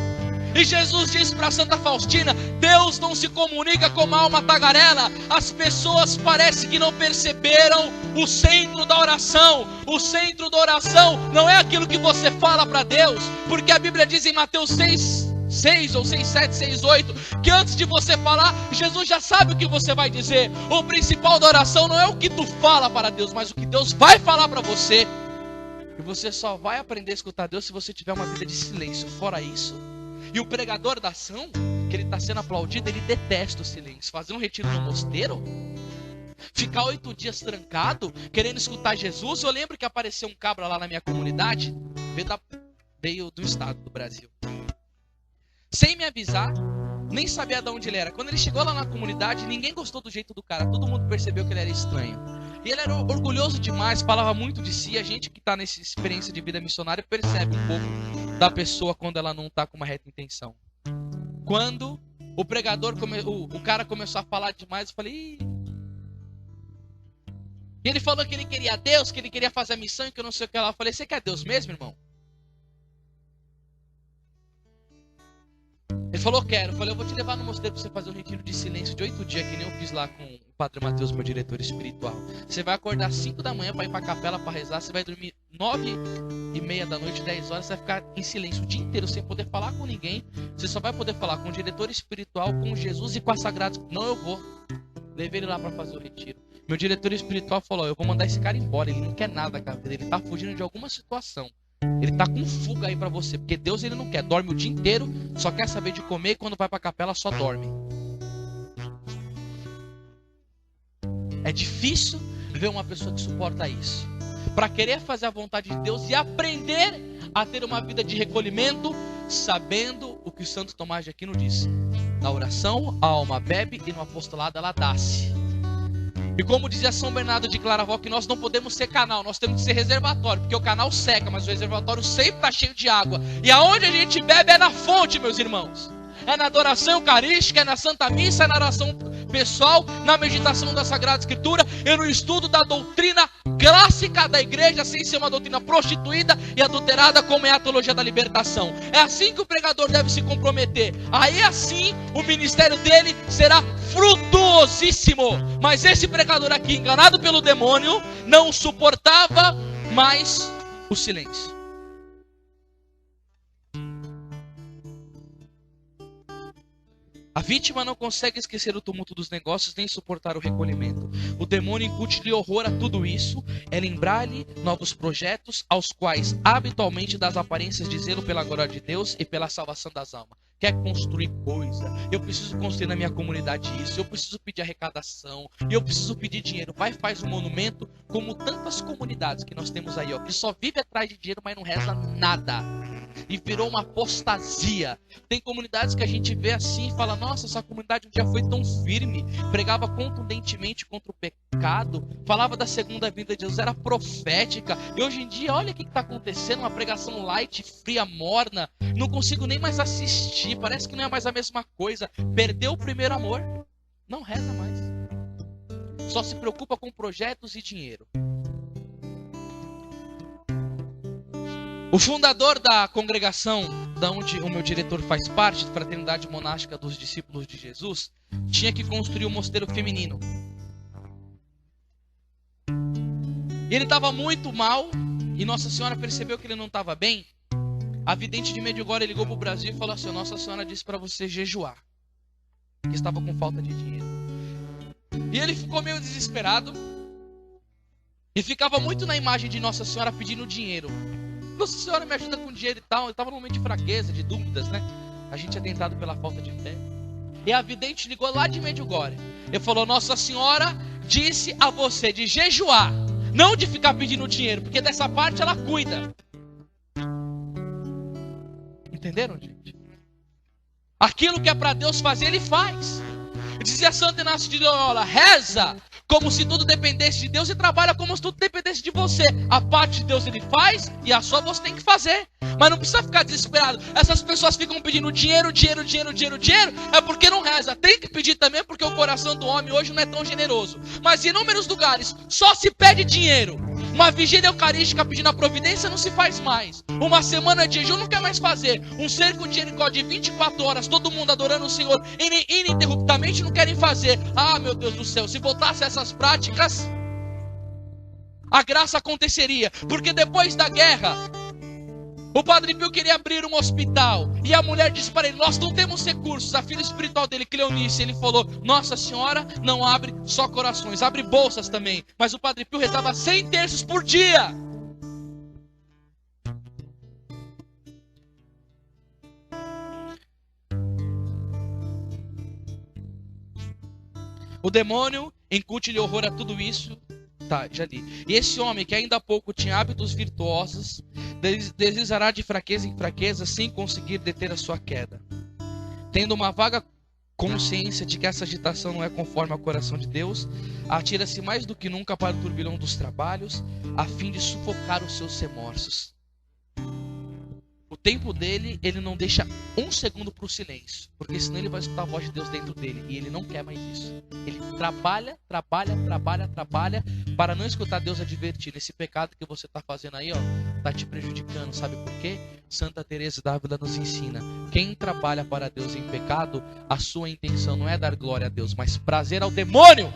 E Jesus disse para Santa Faustina: Deus não se comunica com uma alma tagarela. As pessoas parecem que não perceberam o centro da oração. O centro da oração não é aquilo que você fala para Deus, porque a Bíblia diz em Mateus 6 ou 6, 7, 6, 8, que antes de você falar, Jesus já sabe o que você vai dizer. O principal da oração não é o que tu fala para Deus, mas o que Deus vai falar para você. E você só vai aprender a escutar Deus se você tiver uma vida de silêncio. Fora isso. E o pregador da ação, que ele está sendo aplaudido, ele detesta o silêncio. Fazer um retiro no mosteiro, ficar 8 dias trancado, querendo escutar Jesus. Eu lembro que apareceu um cabra lá na minha comunidade, veio do estado do Brasil, sem me avisar, nem sabia de onde ele era. Quando ele chegou lá na comunidade, ninguém gostou do jeito do cara, todo mundo percebeu que ele era estranho. E ele era orgulhoso demais, falava muito de si. A gente que está nessa experiência de vida missionária percebe um pouco da pessoa quando ela não está com uma reta intenção. Quando o pregador, o cara começou a falar demais, eu falei: ih. E ele falou que ele queria Deus, que ele queria fazer a missão e que eu não sei o que lá. Eu falei: você quer Deus mesmo, irmão? Ele falou: quero. Eu falei: eu vou te levar no mosteiro para você fazer um retiro de silêncio de 8 dias, que nem eu fiz lá com o Padre Mateus, meu diretor espiritual. Você vai acordar às 5 da manhã para ir para a capela para rezar. Você vai dormir 9h30 da noite, 10 horas. Você vai ficar em silêncio o dia inteiro sem poder falar com ninguém. Você só vai poder falar com o diretor espiritual, com Jesus e com a Sagrada. Não, eu vou. Levei ele lá para fazer o retiro. Meu diretor espiritual falou: eu vou mandar esse cara embora. Ele não quer nada com a vida. Ele tá fugindo de alguma situação. Ele tá com fuga aí pra você, porque Deus ele não quer, dorme o dia inteiro, só quer saber de comer e quando vai pra capela só dorme. É difícil ver uma pessoa que suporta isso, pra querer fazer a vontade de Deus e aprender a ter uma vida de recolhimento, sabendo o que o Santo Tomás de Aquino disse: na oração a alma bebe e no apostolado ela dá-se. E como dizia São Bernardo de Claraval, que nós não podemos ser canal, nós temos que ser reservatório, porque o canal seca, mas o reservatório sempre está cheio de água. E aonde a gente bebe é na fonte, meus irmãos. É na adoração eucarística, é na Santa Missa, é na oração pessoal, na meditação da Sagrada Escritura e no estudo da doutrina clássica da igreja, sem ser uma doutrina prostituída e adulterada como é a teologia da libertação. É assim que o pregador deve se comprometer. Aí assim o ministério dele será frutuosíssimo. Mas esse pregador aqui, enganado pelo demônio, não suportava mais o silêncio. A vítima não consegue esquecer o tumulto dos negócios nem suportar o recolhimento. O demônio incute-lhe horror a tudo isso, é lembrar-lhe novos projetos, aos quais habitualmente das aparências de zelo pela glória de Deus e pela salvação das almas. Quer construir coisa, eu preciso construir na minha comunidade isso, eu preciso pedir arrecadação, eu preciso pedir dinheiro. Vai, faz um monumento, como tantas comunidades que nós temos aí, ó, que só vive atrás de dinheiro, mas não reza nada. e virou uma apostasia. Tem comunidades que a gente vê assim e fala, nossa, essa comunidade um dia foi tão firme, pregava contundentemente contra o pecado, falava da segunda vinda de Jesus, era profética, e hoje em dia, olha o que está acontecendo, uma pregação light, fria, morna, não consigo nem mais assistir, parece que não é mais a mesma coisa, perdeu o primeiro amor, não reza mais, só se preocupa com projetos e dinheiro. O fundador da congregação, da onde o meu diretor faz parte, Fraternidade Monástica dos Discípulos de Jesus, tinha que construir um mosteiro feminino. Ele estava muito mal e Nossa Senhora percebeu que ele não estava bem. A vidente de Medjugorje ligou para o Brasil e falou assim, Nossa Senhora disse para você jejuar, que estava com falta de dinheiro. E ele ficou meio desesperado e ficava muito na imagem de Nossa Senhora pedindo dinheiro. Nossa Senhora me ajuda com dinheiro e tal. Eu estava num momento de fraqueza, de dúvidas, né? A gente é tentado pela falta de fé. E a vidente ligou lá de Medjugorje. Ele falou, Nossa Senhora disse a você de jejuar, não de ficar pedindo dinheiro, porque dessa parte ela cuida. Entenderam, gente? Aquilo que é para Deus fazer, Ele faz. Dizia Santo Inácio de Loyola, reza como se tudo dependesse de Deus e trabalha como se tudo dependesse de você. A parte de Deus Ele faz e a sua você tem que fazer. Mas não precisa ficar desesperado. Essas pessoas ficam pedindo dinheiro, é porque não reza. Tem que pedir também porque o coração do homem hoje não é tão generoso. Mas em inúmeros lugares só se pede dinheiro. Uma vigília eucarística pedindo a providência não se faz mais. Uma semana de jejum não quer mais fazer. Um cerco de Jericó de 24 horas, todo mundo adorando o Senhor ininterruptamente, não querem fazer. Ah, meu Deus do céu, se voltasse a essas práticas, a graça aconteceria. Porque depois da guerra, o Padre Pio queria abrir um hospital. E a mulher disse para ele, nós não temos recursos. A filha espiritual dele, Cleonice, ele falou, Nossa Senhora não abre só corações, abre bolsas também. Mas o Padre Pio rezava 100 terços por dia. O demônio incute-lhe horror a tudo isso. Tá, já li. E esse homem que ainda há pouco tinha hábitos virtuosos, deslizará de fraqueza em fraqueza sem conseguir deter a sua queda. Tendo uma vaga consciência de que essa agitação não é conforme ao coração de Deus, atira-se mais do que nunca para o turbilhão dos trabalhos, a fim de sufocar os seus remorsos. O tempo dele, ele não deixa um segundo para o silêncio, porque senão ele vai escutar a voz de Deus dentro dele, e ele não quer mais isso. Ele trabalha, para não escutar Deus advertir, esse pecado que você está fazendo aí, ó, está te prejudicando, sabe por quê? Santa Teresa d'Ávila nos ensina, quem trabalha para Deus em pecado, a sua intenção não é dar glória a Deus, mas prazer ao demônio.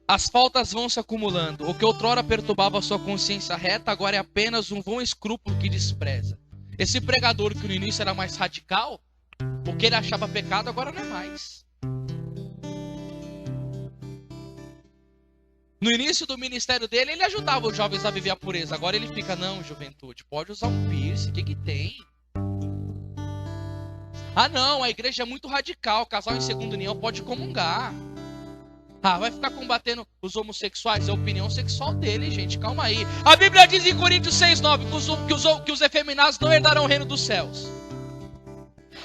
As faltas vão se acumulando. O que outrora perturbava a sua consciência reta, agora é apenas um vão escrúpulo que despreza. Esse pregador que no início era mais radical, o que ele achava pecado, agora não é mais. No início do ministério dele, ele ajudava os jovens a viver a pureza. Agora ele fica, não, juventude, pode usar um piercing, o que tem? Ah não, a igreja é muito radical, casal em segunda união pode comungar. Ah, vai ficar combatendo os homossexuais? É a opinião sexual dele, gente. Calma aí. A Bíblia diz em Coríntios 6,9 que os efeminados não herdarão o reino dos céus.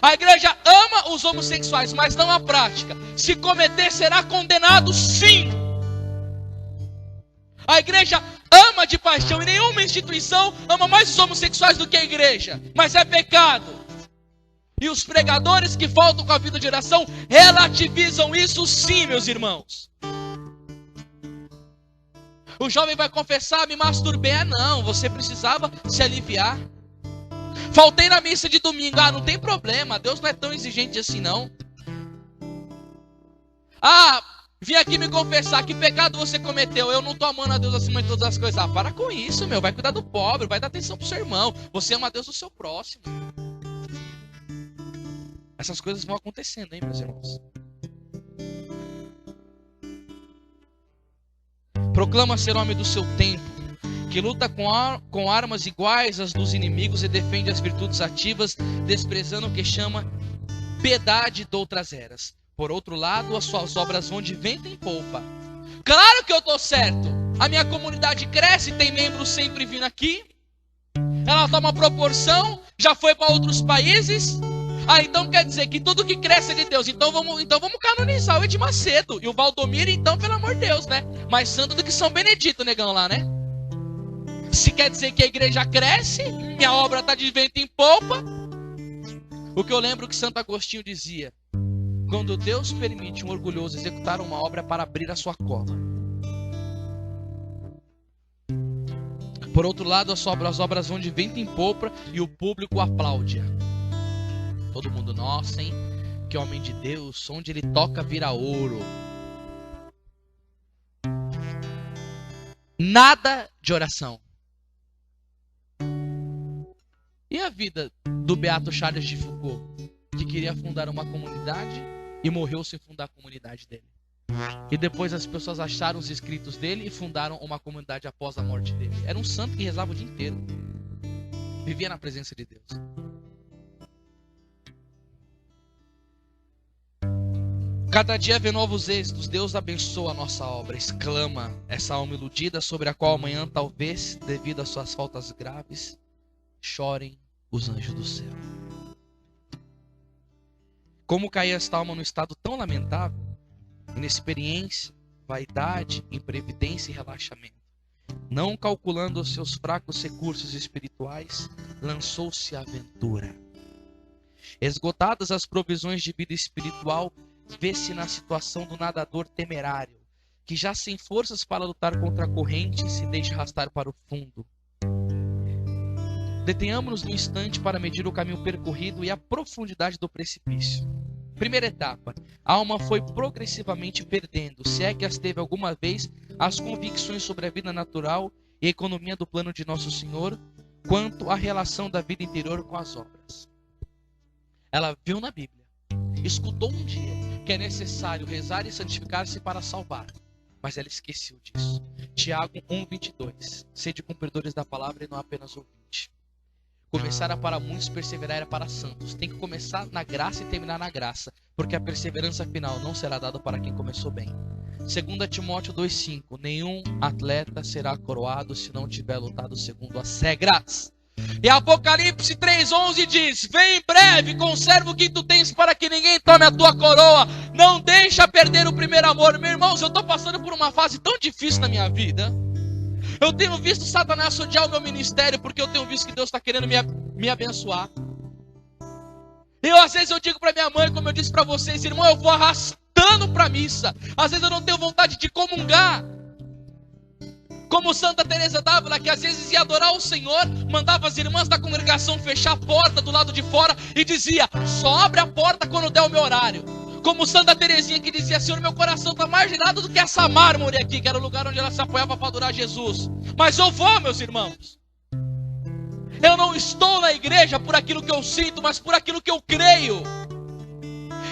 A igreja ama os homossexuais, mas não a prática. Se cometer, será condenado, sim. A igreja ama de paixão e nenhuma instituição ama mais os homossexuais do que a igreja. Mas é pecado. E os pregadores que faltam com a vida de oração relativizam isso sim, meus irmãos. O jovem vai confessar, me masturbei. Ah não, você precisava se aliviar. Faltei na missa de domingo. Ah, não tem problema, Deus não é tão exigente assim não. Ah, vim aqui me confessar, que pecado você cometeu? Eu não estou amando a Deus acima de todas as coisas. Ah, para com isso, meu, vai cuidar do pobre, vai dar atenção pro seu irmão. Você ama a Deus do seu próximo. Essas coisas vão acontecendo, hein, meus irmãos? Proclama ser homem do seu tempo, que luta com armas iguais às dos inimigos e defende as virtudes ativas, desprezando o que chama piedade de outras eras. Por outro lado, as suas obras vão de vento em polpa. Claro que eu estou certo. A minha comunidade cresce, tem membros sempre vindo aqui. Ela toma proporção, já foi para outros países. Então quer dizer que tudo que cresce é de Deus. Então vamos canonizar o Edir Macedo. E o Valdomiro, então, pelo amor de Deus, né? Mais santo do que São Benedito, negão lá, né? Se quer dizer que a igreja cresce, minha obra está de vento em popa. O que eu lembro que Santo Agostinho dizia: quando Deus permite um orgulhoso executar uma obra para abrir a sua cova. Por outro lado, as obras vão de vento em popa e o público aplaude. Todo mundo, nossa, hein? Que homem de Deus, onde ele toca vira ouro. Nada de oração. E a vida do beato Charles de Foucault, que queria fundar uma comunidade e morreu sem fundar a comunidade dele. E depois as pessoas acharam os escritos dele e fundaram uma comunidade após a morte dele. Era um santo que rezava o dia inteiro. Vivia na presença de Deus. Cada dia vê novos êxitos. Deus abençoa a nossa obra. Exclama essa alma iludida, sobre a qual amanhã, talvez, devido às suas faltas graves, chorem os anjos do céu. Como cair esta alma num estado tão lamentável? Inexperiência, vaidade, imprevidência e relaxamento. Não calculando os seus fracos recursos espirituais, lançou-se à aventura. Esgotadas as provisões de vida espiritual, vê-se na situação do nadador temerário, que já sem forças para lutar contra a corrente, se deixa arrastar para o fundo. Detenhamos-nos no instante para medir o caminho percorrido e a profundidade do precipício. Primeira etapa, a alma foi progressivamente perdendo, se é que as teve alguma vez, as convicções sobre a vida natural e a economia do plano de Nosso Senhor, quanto à relação da vida interior com as obras. Ela viu na Bíblia, escutou um dia que é necessário rezar e santificar-se para salvar, mas ela esqueceu disso. Tiago 1:22, sede cumpridores da palavra e não apenas ouvinte. Começar para muitos, perseverar para santos. Tem que começar na graça e terminar na graça, porque a perseverança final não será dada para quem começou bem. 2 Timóteo 2:5, nenhum atleta será coroado se não tiver lutado segundo as regras. E Apocalipse 3:11 diz: vem em breve, conserva o que tu tens para que ninguém tome a tua coroa. Não deixa perder o primeiro amor. Meus irmãos, eu estou passando por uma fase tão difícil na minha vida. Eu tenho visto Satanás odiar o meu ministério, porque eu tenho visto que Deus está querendo me abençoar. Às vezes eu digo para minha mãe, como eu disse para vocês, irmão, eu vou arrastando para a missa. Às vezes eu não tenho vontade de comungar. Como Santa Teresa d'Ávila, que às vezes ia adorar o Senhor, mandava as irmãs da congregação fechar a porta do lado de fora e dizia: só abre a porta quando der o meu horário. Como Santa Teresinha, que dizia: Senhor, meu coração está mais gelado do que essa mármore aqui, que era o lugar onde ela se apoiava para adorar Jesus. Mas eu vou, meus irmãos. Eu não estou na igreja por aquilo que eu sinto, mas por aquilo que eu creio.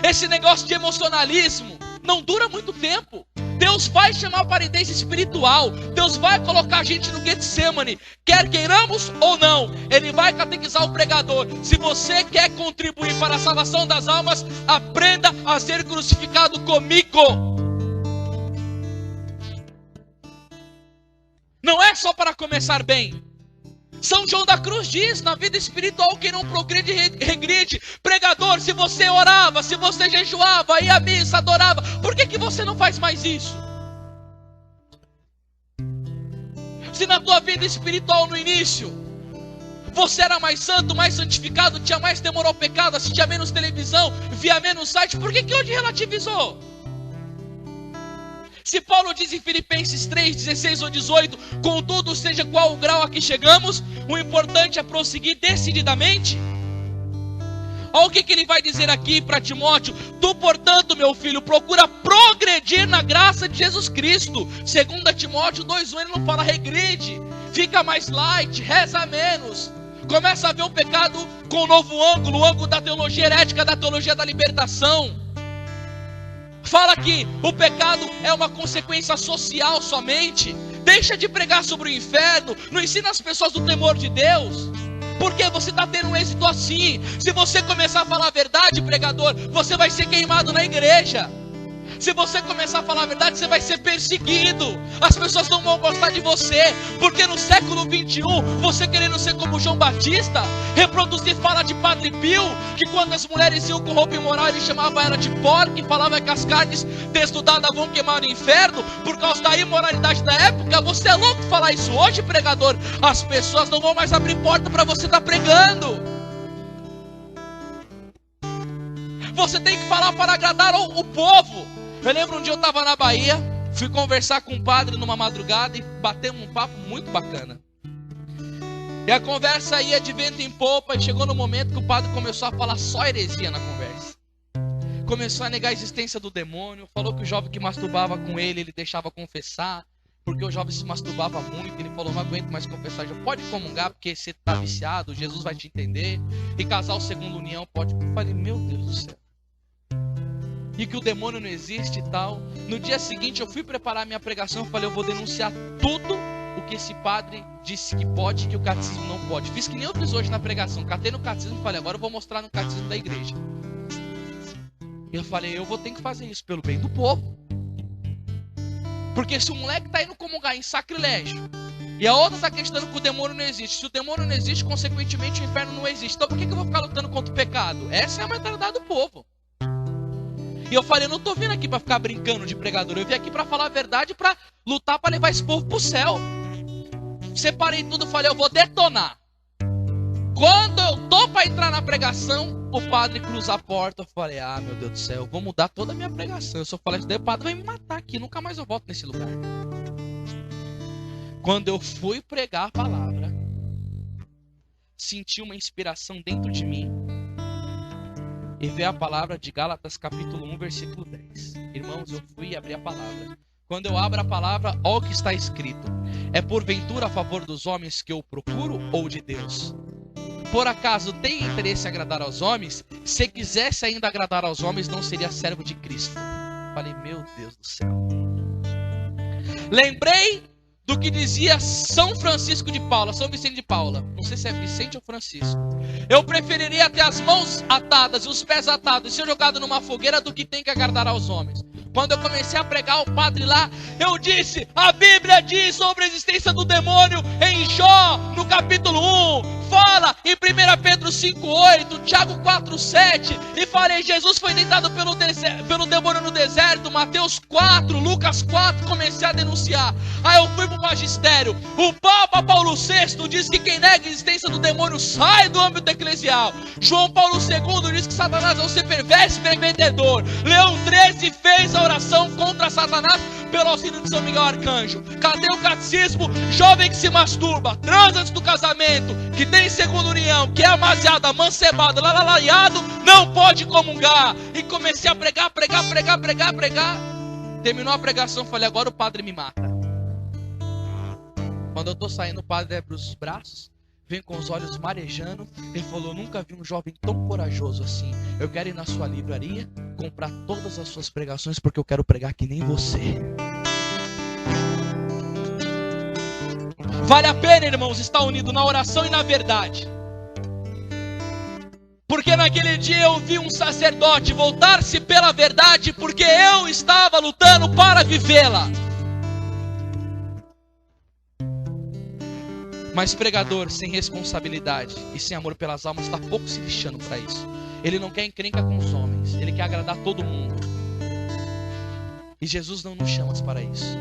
Esse negócio de emocionalismo não dura muito tempo. Deus vai chamar a parentese espiritual. Deus vai colocar a gente no Getsemane, quer queiramos ou não. Ele vai catequizar o pregador. Se você quer contribuir para a salvação das almas, aprenda a ser crucificado comigo. Não é só para começar bem. São João da Cruz diz: na vida espiritual quem não progride regride. Pregador, se você orava, se você jejuava, ia à missa, adorava, por que você não faz mais isso? Se na tua vida espiritual no início você era mais santo, mais santificado, tinha mais temor ao pecado, assistia menos televisão, via menos site, por que hoje relativizou? Se Paulo diz em Filipenses 3:16 ou 18, contudo, seja qual o grau a que chegamos, o importante é prosseguir decididamente. Olha o que ele vai dizer aqui para Timóteo: tu, portanto, meu filho, procura progredir na graça de Jesus Cristo. 2 Timóteo 2:1, ele não fala regride, fica mais light, reza menos, começa a ver o pecado com um novo ângulo, o ângulo da teologia herética, da teologia da libertação. Fala que o pecado é uma consequência social somente. Deixa de pregar sobre o inferno. Não ensina as pessoas do temor de Deus. Porque você está tendo um êxito assim. Se você começar a falar a verdade, pregador, você vai ser queimado na igreja. Se você começar a falar a verdade, você vai ser perseguido. As pessoas não vão gostar de você. Porque no século 21, você querendo ser como João Batista, reproduzir fala de Padre Pio, que quando as mulheres iam com roupa imoral, ele chamava ela de porca e falava que as carnes destudadas vão queimar no inferno, por causa da imoralidade da época. Você é louco falar isso hoje, pregador? As pessoas não vão mais abrir porta para você estar pregando. Você tem que falar para agradar o povo. Eu lembro um dia eu estava na Bahia, fui conversar com um padre numa madrugada e batemos um papo muito bacana. E a conversa ia de vento em popa e chegou no momento que o padre começou a falar só heresia na conversa. Começou a negar a existência do demônio, falou que o jovem que masturbava com ele deixava confessar, porque o jovem se masturbava muito. Ele falou, não aguento mais confessar, já pode comungar porque você está viciado, Jesus vai te entender, e casar segundo união pode. Eu falei, meu Deus do céu. E que o demônio não existe e tal. No dia seguinte eu fui preparar minha pregação, eu falei, eu vou denunciar tudo o que esse padre disse que pode e que o catecismo não pode. Fiz que nem eu fiz hoje na pregação, catei no catecismo e falei, agora eu vou mostrar no catecismo da igreja. E eu falei, eu vou ter que fazer isso pelo bem do povo. Porque se o moleque tá indo comungar em sacrilégio e a outra tá acreditando que o demônio não existe, se o demônio não existe, consequentemente o inferno não existe, então por que eu vou ficar lutando contra o pecado? Essa é a mentalidade do povo. E eu falei, eu não tô vindo aqui para ficar brincando de pregador, eu vim aqui para falar a verdade, para lutar para levar esse povo pro céu. Separei tudo, falei, eu vou detonar. Quando eu tô para entrar na pregação, o padre cruza a porta. Eu falei, ah, meu Deus do céu, eu vou mudar toda a minha pregação. Eu só falei, o padre vai me matar aqui, nunca mais eu volto nesse lugar. Quando eu fui pregar a palavra, senti uma inspiração dentro de mim e veio a palavra de Gálatas capítulo 1, versículo 10. Irmãos, eu fui abrir a palavra. Quando eu abro a palavra, olha o que está escrito. É porventura a favor dos homens que eu procuro ou de Deus? Por acaso tem interesse em agradar aos homens? Se quisesse ainda agradar aos homens, não seria servo de Cristo. Falei, meu Deus do céu. Lembrei do que dizia São Francisco de Paula, São Vicente de Paula. Não sei se é Vicente ou Francisco. Eu preferiria ter as mãos atadas e os pés atados e ser jogado numa fogueira do que tem que agradar aos homens. Quando eu comecei a pregar o padre lá, eu disse, a Bíblia diz sobre a existência do demônio em Jó, no capítulo 1. Fala em 1 Pedro 5,8, Tiago 4,7. E falei, Jesus foi tentado pelo demônio no deserto, Mateus 4, Lucas 4. Comecei a denunciar. Aí eu fui pro magistério. O Papa Paulo VI diz que quem nega a existência do demônio sai do âmbito eclesial. João Paulo II diz que Satanás é um ser perverso e vendedor. Leão 13 fez a oração contra Satanás pelo auxílio de São Miguel Arcanjo. Cadê o catecismo? Jovem que se masturba, transa antes do casamento, que tem segunda união, que é amaziado, amancebado, lalaiado, não pode comungar. E comecei a pregar. Terminou a pregação, falei, agora o padre me mata. Quando eu tô saindo, o padre abre os braços, vem com os olhos marejando. Ele falou, nunca vi um jovem tão corajoso assim. Eu quero ir na sua livraria, comprar todas as suas pregações, porque eu quero pregar que nem você. Vale a pena, irmãos, estar unido na oração e na verdade. Porque naquele dia eu vi um sacerdote voltar-se pela verdade, porque eu estava lutando para vivê-la. Mas pregador sem responsabilidade e sem amor pelas almas está pouco se lixando para isso. Ele não quer encrenca com os homens, ele quer agradar todo mundo. E Jesus não nos chama para isso.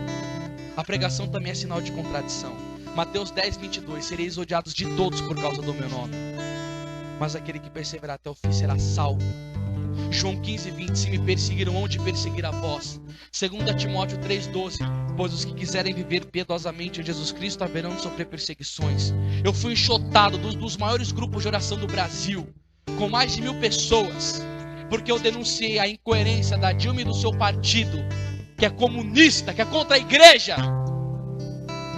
A pregação também é sinal de contradição. Mateus 10, 22, sereis odiados de todos por causa do meu nome, mas aquele que perseverar até o fim será salvo. João 15, 20, se me perseguiram, onde perseguir a vós? 2 Timóteo 3, 12, pois os que quiserem viver piedosamente em Jesus Cristo haverão de sofrer perseguições. Eu fui enxotado dos maiores grupos de oração do Brasil, com mais de 1000 pessoas, porque eu denunciei a incoerência da Dilma e do seu partido, que é comunista, que é contra a igreja.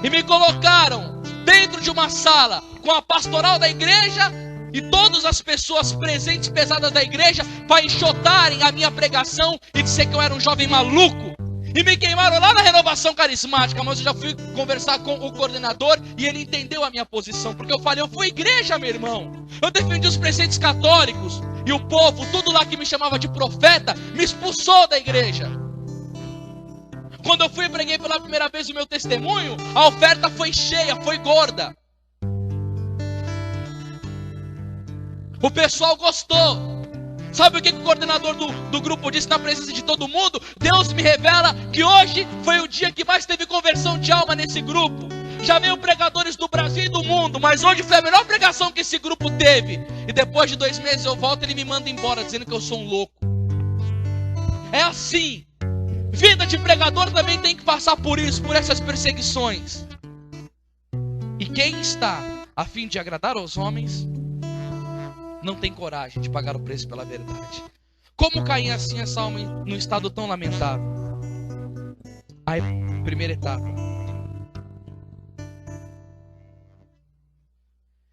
E me colocaram dentro de uma sala com a pastoral da igreja e todas as pessoas presentes pesadas da igreja para enxotarem a minha pregação e dizer que eu era um jovem maluco. E me queimaram lá na renovação carismática, mas eu já fui conversar com o coordenador e ele entendeu a minha posição, porque eu falei, eu fui igreja, meu irmão. Eu defendi os preceitos católicos e o povo, tudo lá que me chamava de profeta, me expulsou da igreja. Quando eu fui e preguei pela primeira vez o meu testemunho, a oferta foi cheia, foi gorda. O pessoal gostou. Sabe o que o coordenador do grupo disse na presença de todo mundo? Deus me revela que hoje foi o dia que mais teve conversão de alma nesse grupo. Já veio pregadores do Brasil e do mundo, mas hoje foi a melhor pregação que esse grupo teve. E depois de 2 meses eu volto e ele me manda embora, dizendo que eu sou um louco. É assim. Vida de pregador também tem que passar por isso, por essas perseguições. E quem está a fim de agradar aos homens não tem coragem de pagar o preço pela verdade. Como cair assim essa alma num estado tão lamentável? Aí, primeira etapa.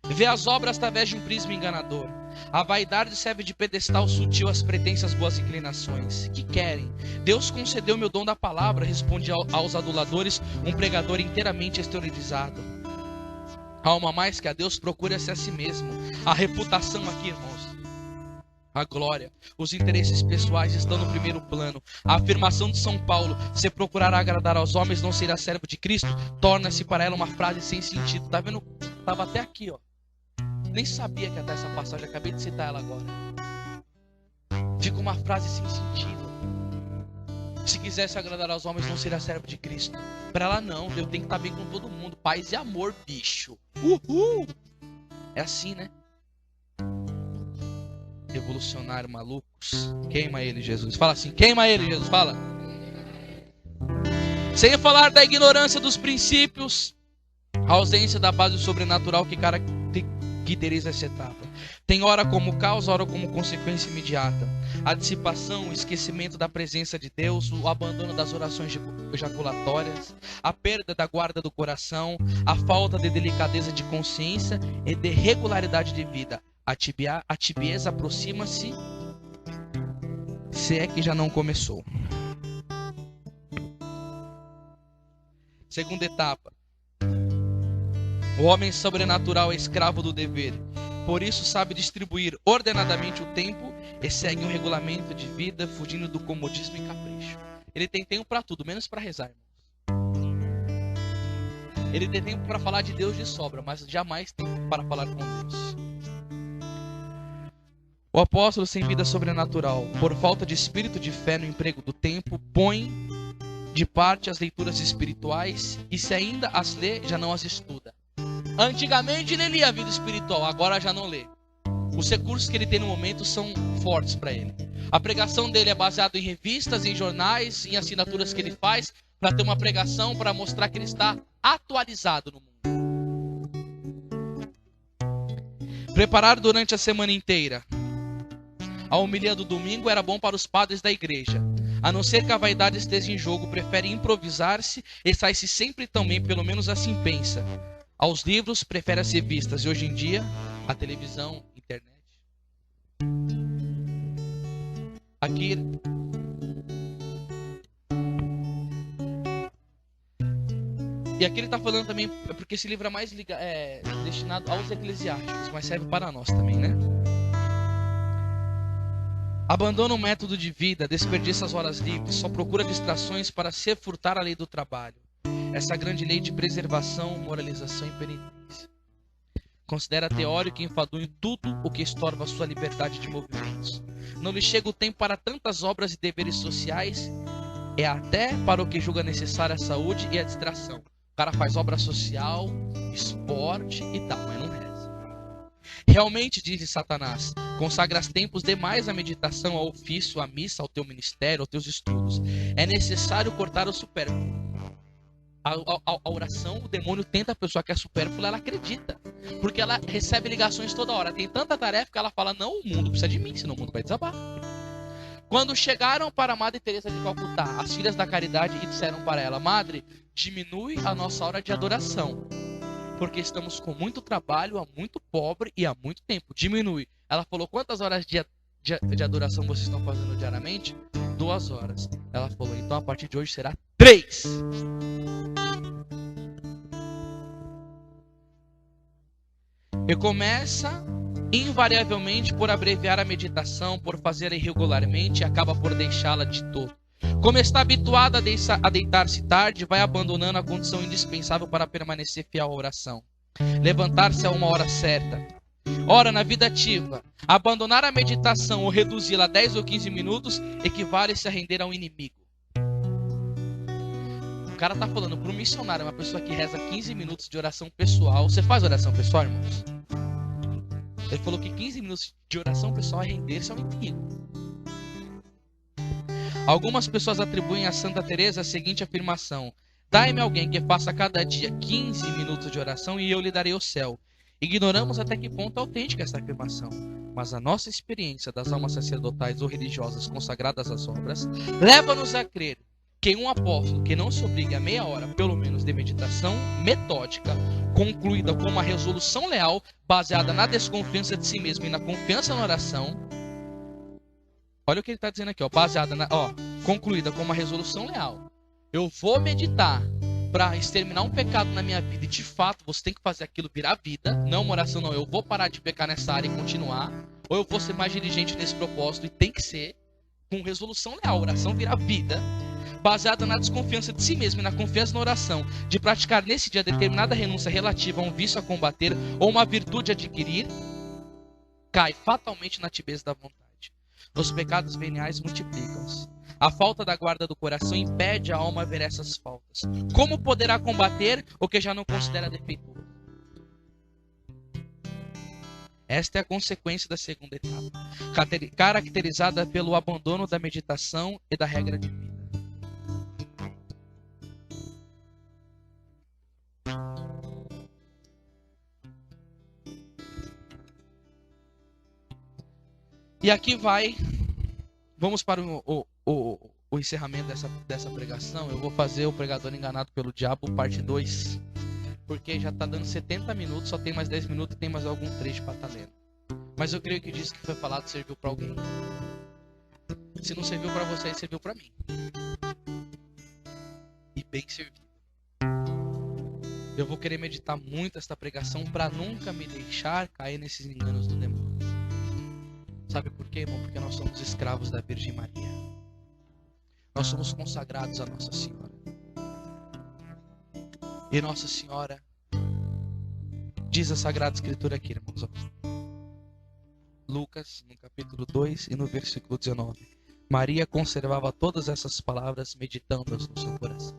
Vê as obras através de um prisma enganador. A vaidade serve de pedestal sutil às pretensas boas inclinações. Que querem? Deus concedeu meu dom da palavra, responde aos aduladores um pregador inteiramente exteriorizado. A alma mais que a Deus procura-se a si mesmo. A reputação aqui, irmãos. A glória. Os interesses pessoais estão no primeiro plano. A afirmação de São Paulo, se procurar agradar aos homens, não será servo de Cristo, torna-se para ela uma frase sem sentido. Tá vendo? Tava até aqui, ó. Nem sabia que até essa passagem, acabei de citar ela agora. Fica uma frase sem sentido. Se quisesse agradar aos homens, não seria servo de Cristo. Para ela não, eu tenho que estar bem com todo mundo. Paz e amor, bicho. Uhul! É assim, né? Revolucionário, malucos. Queima ele, Jesus. Fala assim, queima ele, Jesus. Fala. Sem falar da ignorância dos princípios, a ausência da base sobrenatural que caracteriza essa etapa. Tem hora como causa, hora como consequência imediata. A dissipação, o esquecimento da presença de Deus, o abandono das orações ejaculatórias, a perda da guarda do coração, a falta de delicadeza de consciência e de regularidade de vida. A tibieza aproxima-se, se é que já não começou. Segunda etapa. O homem sobrenatural é escravo do dever. Por isso sabe distribuir ordenadamente o tempo e segue um regulamento de vida, fugindo do comodismo e capricho. Ele tem tempo para tudo, menos para rezar, irmãos. Ele tem tempo para falar de Deus de sobra, mas jamais tem para falar com Deus. O apóstolo sem vida sobrenatural, por falta de espírito de fé no emprego do tempo, põe de parte as leituras espirituais e, se ainda as lê, já não as estuda. Antigamente ele lia a vida espiritual, agora já não lê. Os recursos que ele tem no momento são fortes para ele. A pregação dele é baseada em revistas, em jornais, em assinaturas que ele faz, para ter uma pregação, para mostrar que ele está atualizado no mundo. Preparar durante a semana inteira. A homilia do domingo era bom para os padres da igreja. A não ser que a vaidade esteja em jogo, prefere improvisar-se e sai-se sempre tão bem, pelo menos assim pensa. Aos livros, prefere as revistas. E hoje em dia, a televisão, internet. Aqui... E aqui ele está falando também, porque esse livro é mais destinado aos eclesiásticos, mas serve para nós também, né? Abandona o método de vida, desperdiça as horas livres, só procura distrações para se furtar a lei do trabalho. Essa grande lei de preservação, moralização e penitência. Considera teórico e enfadonho tudo o que estorva a sua liberdade de movimentos. Não lhe chega o tempo para tantas obras e deveres sociais, é até para o que julga necessária a saúde e a distração. O cara faz obra social, esporte e tal, mas não reza. Realmente, diz Satanás, consagras tempos demais à meditação, ao ofício, à missa, ao teu ministério, aos teus estudos. É necessário cortar o supérfluo. A oração, o demônio tenta a pessoa que é supérflua, ela acredita. Porque ela recebe ligações toda hora. Tem tanta tarefa que ela fala, não, o mundo precisa de mim, senão o mundo vai desabar. Quando chegaram para a Madre Teresa de Calcutá, as filhas da caridade, e disseram para ela, Madre, diminui a nossa hora de adoração. Porque estamos com muito trabalho, há muito pobre e há muito tempo. Diminui. Ela falou, quantas horas de adoração vocês estão fazendo diariamente? 2 horas. Ela falou, então a partir de hoje será 3. E começa invariavelmente por abreviar a meditação, por fazê-la irregularmente e acaba por deixá-la de todo. Como está habituado a deitar-se tarde, vai abandonando a condição indispensável para permanecer fiel à oração. Levantar-se a uma hora certa. Ora, na vida ativa, abandonar a meditação ou reduzi-la a 10 ou 15 minutos equivale-se a render a um inimigo. O cara está falando para um missionário, uma pessoa que reza 15 minutos de oração pessoal. Você faz oração pessoal, irmãos? Ele falou que 15 minutos de oração pessoal é render-se ao inimigo. Algumas pessoas atribuem a Santa Teresa a seguinte afirmação: dai-me alguém que faça cada dia 15 minutos de oração e eu lhe darei o céu. Ignoramos até que ponto é autêntica essa afirmação, mas a nossa experiência das almas sacerdotais ou religiosas consagradas às obras leva-nos a crer que um apóstolo que não se obrigue a meia hora, pelo menos, de meditação metódica, concluída com uma resolução leal, baseada na desconfiança de si mesmo e na confiança na oração. Olha o que ele está dizendo aqui, concluída com uma resolução leal. Eu vou meditar para exterminar um pecado na minha vida. E de fato, você tem que fazer aquilo virar vida. Não uma oração, não. Eu vou parar de pecar nessa área e continuar. Ou eu vou ser mais diligente nesse propósito. E tem que ser com resolução leal. A oração virar vida. Baseada na desconfiança de si mesmo e na confiança na oração. De praticar nesse dia determinada renúncia relativa a um vício a combater ou uma virtude a adquirir. Cai fatalmente na tibieza da vontade. Os pecados veniais multiplicam-se. A falta da guarda do coração impede a alma a ver essas faltas. Como poderá combater o que já não considera defeituoso? Esta é a consequência da segunda etapa, caracterizada pelo abandono da meditação e da regra de vida. E aqui vamos para o encerramento dessa pregação. Eu vou fazer o pregador enganado pelo diabo, parte 2. Porque já está dando 70 minutos, só tem mais 10 minutos e tem mais algum trecho para estar lendo. Mas eu creio que disso que foi falado serviu para alguém. Se não serviu para vocês, serviu para mim. E bem servido. Eu vou querer meditar muito esta pregação para nunca me deixar cair nesses enganos do demônio. Sabe por quê, irmão? Porque nós somos escravos da Virgem Maria. Nós somos consagrados a Nossa Senhora. E Nossa Senhora diz a Sagrada Escritura aqui, irmãos. Lucas, no capítulo 2 e no versículo 19. Maria conservava todas essas palavras, meditando-as no seu coração.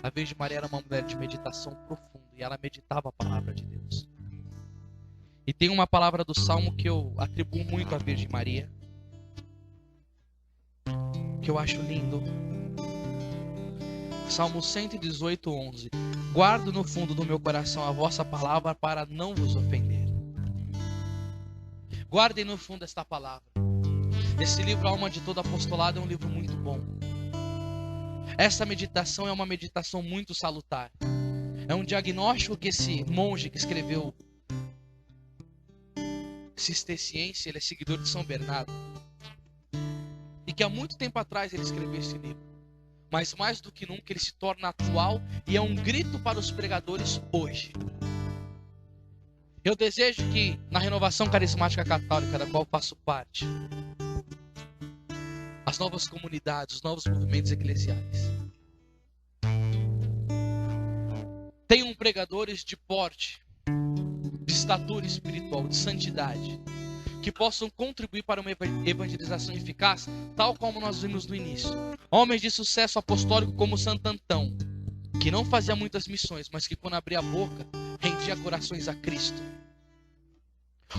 A Virgem Maria era uma mulher de meditação profunda e ela meditava a palavra de Deus. E tem uma palavra do Salmo que eu atribuo muito à Virgem Maria, que eu acho lindo. Salmo 118, 11. Guardo no fundo do meu coração a vossa palavra para não vos ofender. Guardem no fundo esta palavra. Esse livro, Alma de Todo Apostolado, é um livro muito bom. Essa meditação é uma meditação muito salutar. É um diagnóstico que esse monge que escreveu, cisterciense, ele é seguidor de São Bernardo, e que há muito tempo atrás ele escreveu esse livro, mas mais do que nunca ele se torna atual e é um grito para os pregadores hoje. Eu desejo que na Renovação Carismática Católica, da qual faço parte, as novas comunidades, os novos movimentos eclesiais tenham pregadores de porte, de estatura espiritual, de santidade, que possam contribuir para uma evangelização eficaz, tal como nós vimos no início. Homens de sucesso apostólico como Santo Antão, que não fazia muitas missões, mas que quando abria a boca, rendia corações a Cristo.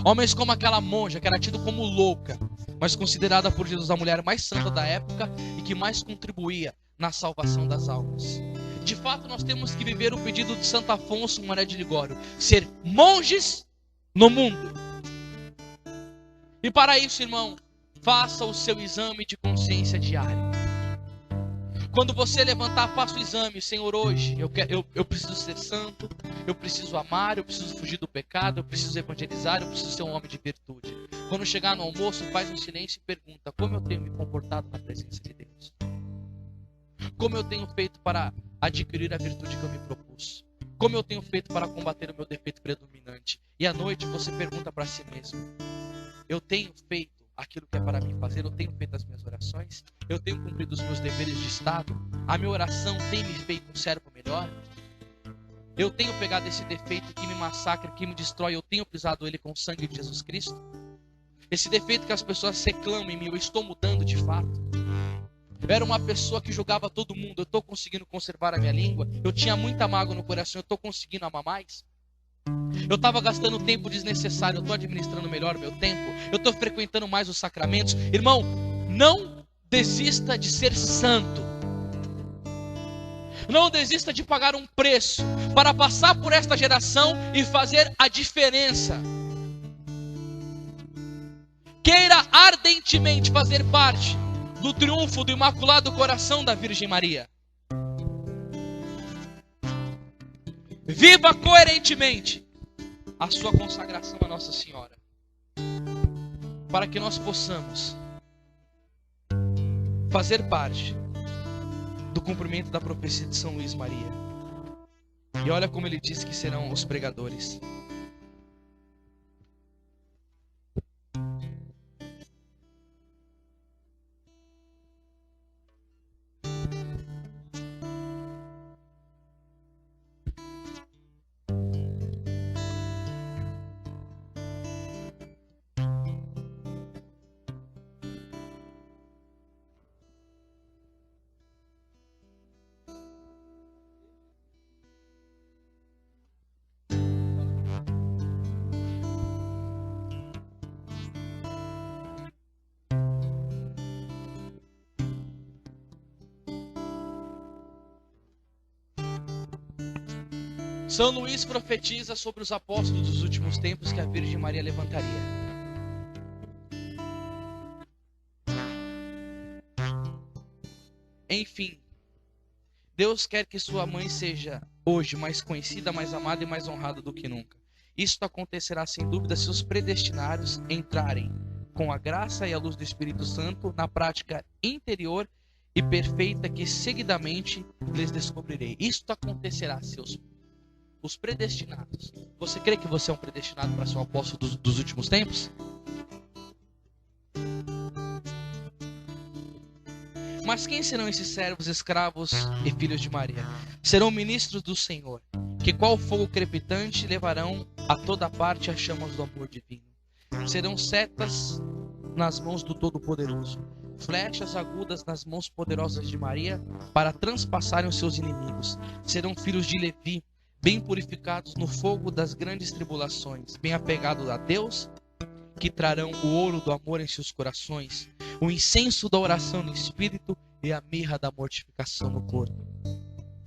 Homens como aquela monja, que era tida como louca, mas considerada por Jesus a mulher mais santa da época e que mais contribuía na salvação das almas. De fato, nós temos que viver o pedido de Santo Afonso Maria de Ligório: ser monges no mundo. E para isso, irmão, faça o seu exame de consciência diário. Quando você levantar, faça o exame. Senhor, hoje eu preciso ser santo, eu preciso amar, eu preciso fugir do pecado, eu preciso evangelizar, eu preciso ser um homem de virtude. Quando chegar no almoço, faz um silêncio e pergunta: como eu tenho me comportado na presença de Deus? Como eu tenho feito para adquirir a virtude que eu me propus? Como eu tenho feito para combater o meu defeito predominante? E à noite você pergunta para si mesmo: eu tenho feito aquilo que é para mim fazer, eu tenho feito as minhas orações, eu tenho cumprido os meus deveres de Estado, a minha oração tem me feito um servo melhor, eu tenho pegado esse defeito que me massacra, que me destrói, eu tenho pisado ele com o sangue de Jesus Cristo. Esse defeito que as pessoas reclamam em mim, eu estou mudando de fato. Eu era uma pessoa que julgava todo mundo, eu estou conseguindo conservar a minha língua, eu tinha muita mágoa no coração, eu estou conseguindo amar mais. Eu estava gastando tempo desnecessário, eu estou administrando melhor o meu tempo, eu estou frequentando mais os sacramentos. Irmão, não desista de ser santo. Não desista de pagar um preço para passar por esta geração e fazer a diferença. Queira ardentemente fazer parte do triunfo do Imaculado Coração da Virgem Maria. Viva coerentemente a sua consagração a Nossa Senhora, para que nós possamos fazer parte do cumprimento da profecia de São Luís Maria. E olha como ele disse que serão os pregadores. São Luís profetiza sobre os apóstolos dos últimos tempos que a Virgem Maria levantaria. Enfim, Deus quer que sua mãe seja hoje mais conhecida, mais amada e mais honrada do que nunca. Isso acontecerá sem dúvida se os predestinados entrarem com a graça e a luz do Espírito Santo na prática interior e perfeita que seguidamente lhes descobrirei. Isso acontecerá se os predestinados. Você crê que você é um predestinado para ser um apóstolo dos últimos tempos? Mas quem serão esses servos, escravos e filhos de Maria? Serão ministros do Senhor, que qual fogo crepitante levarão a toda parte as chamas do amor divino. Serão setas nas mãos do Todo-Poderoso, flechas agudas nas mãos poderosas de Maria para transpassarem os seus inimigos. Serão filhos de Levi, bem purificados no fogo das grandes tribulações, bem apegados a Deus, que trarão o ouro do amor em seus corações, o incenso da oração no espírito e a mirra da mortificação no corpo.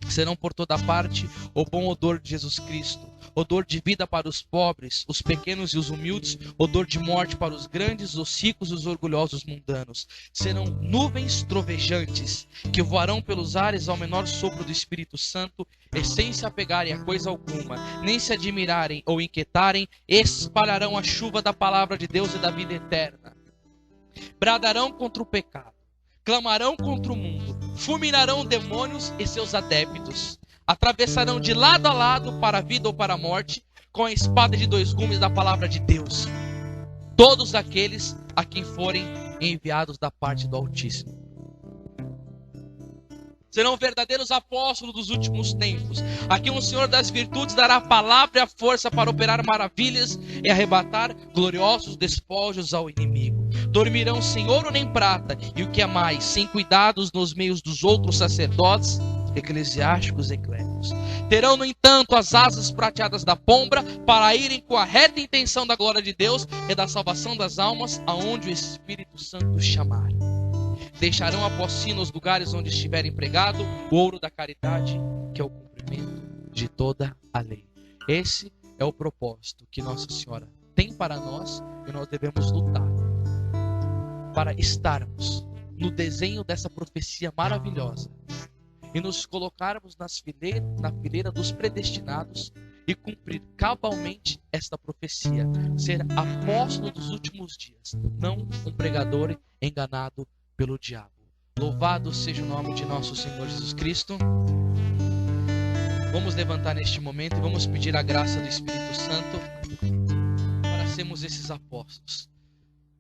Serão por toda parte o bom odor de Jesus Cristo, odor de vida para os pobres, os pequenos e os humildes, odor de morte para os grandes, os ricos e os orgulhosos mundanos. Serão nuvens trovejantes, que voarão pelos ares ao menor sopro do Espírito Santo, e sem se apegarem a coisa alguma, nem se admirarem ou inquietarem, espalharão a chuva da palavra de Deus e da vida eterna. Bradarão contra o pecado, clamarão contra o mundo, fulminarão demônios e seus adeptos, atravessarão de lado a lado para a vida ou para a morte, com a espada de dois gumes da palavra de Deus, todos aqueles a quem forem enviados da parte do Altíssimo. Serão verdadeiros apóstolos dos últimos tempos, a quem o Senhor das virtudes dará a palavra e a força para operar maravilhas e arrebatar gloriosos despojos ao inimigo. Dormirão sem ouro nem prata, e o que é mais, sem cuidados nos meios dos outros sacerdotes, eclesiásticos e clérigos. Terão, no entanto, as asas prateadas da pomba, para irem com a reta intenção da glória de Deus e da salvação das almas, aonde o Espírito Santo os chamar. Deixarão após si nos lugares onde estiver empregado o ouro da caridade, que é o cumprimento de toda a lei. Esse é o propósito que Nossa Senhora tem para nós, e nós devemos lutar para estarmos no desenho dessa profecia maravilhosa e nos colocarmos na fileira dos predestinados e cumprir cabalmente esta profecia, ser apóstolo dos últimos dias, não um pregador enganado pelo diabo. Louvado seja o nome de nosso Senhor Jesus Cristo. Vamos levantar neste momento e vamos pedir a graça do Espírito Santo para sermos esses apóstolos.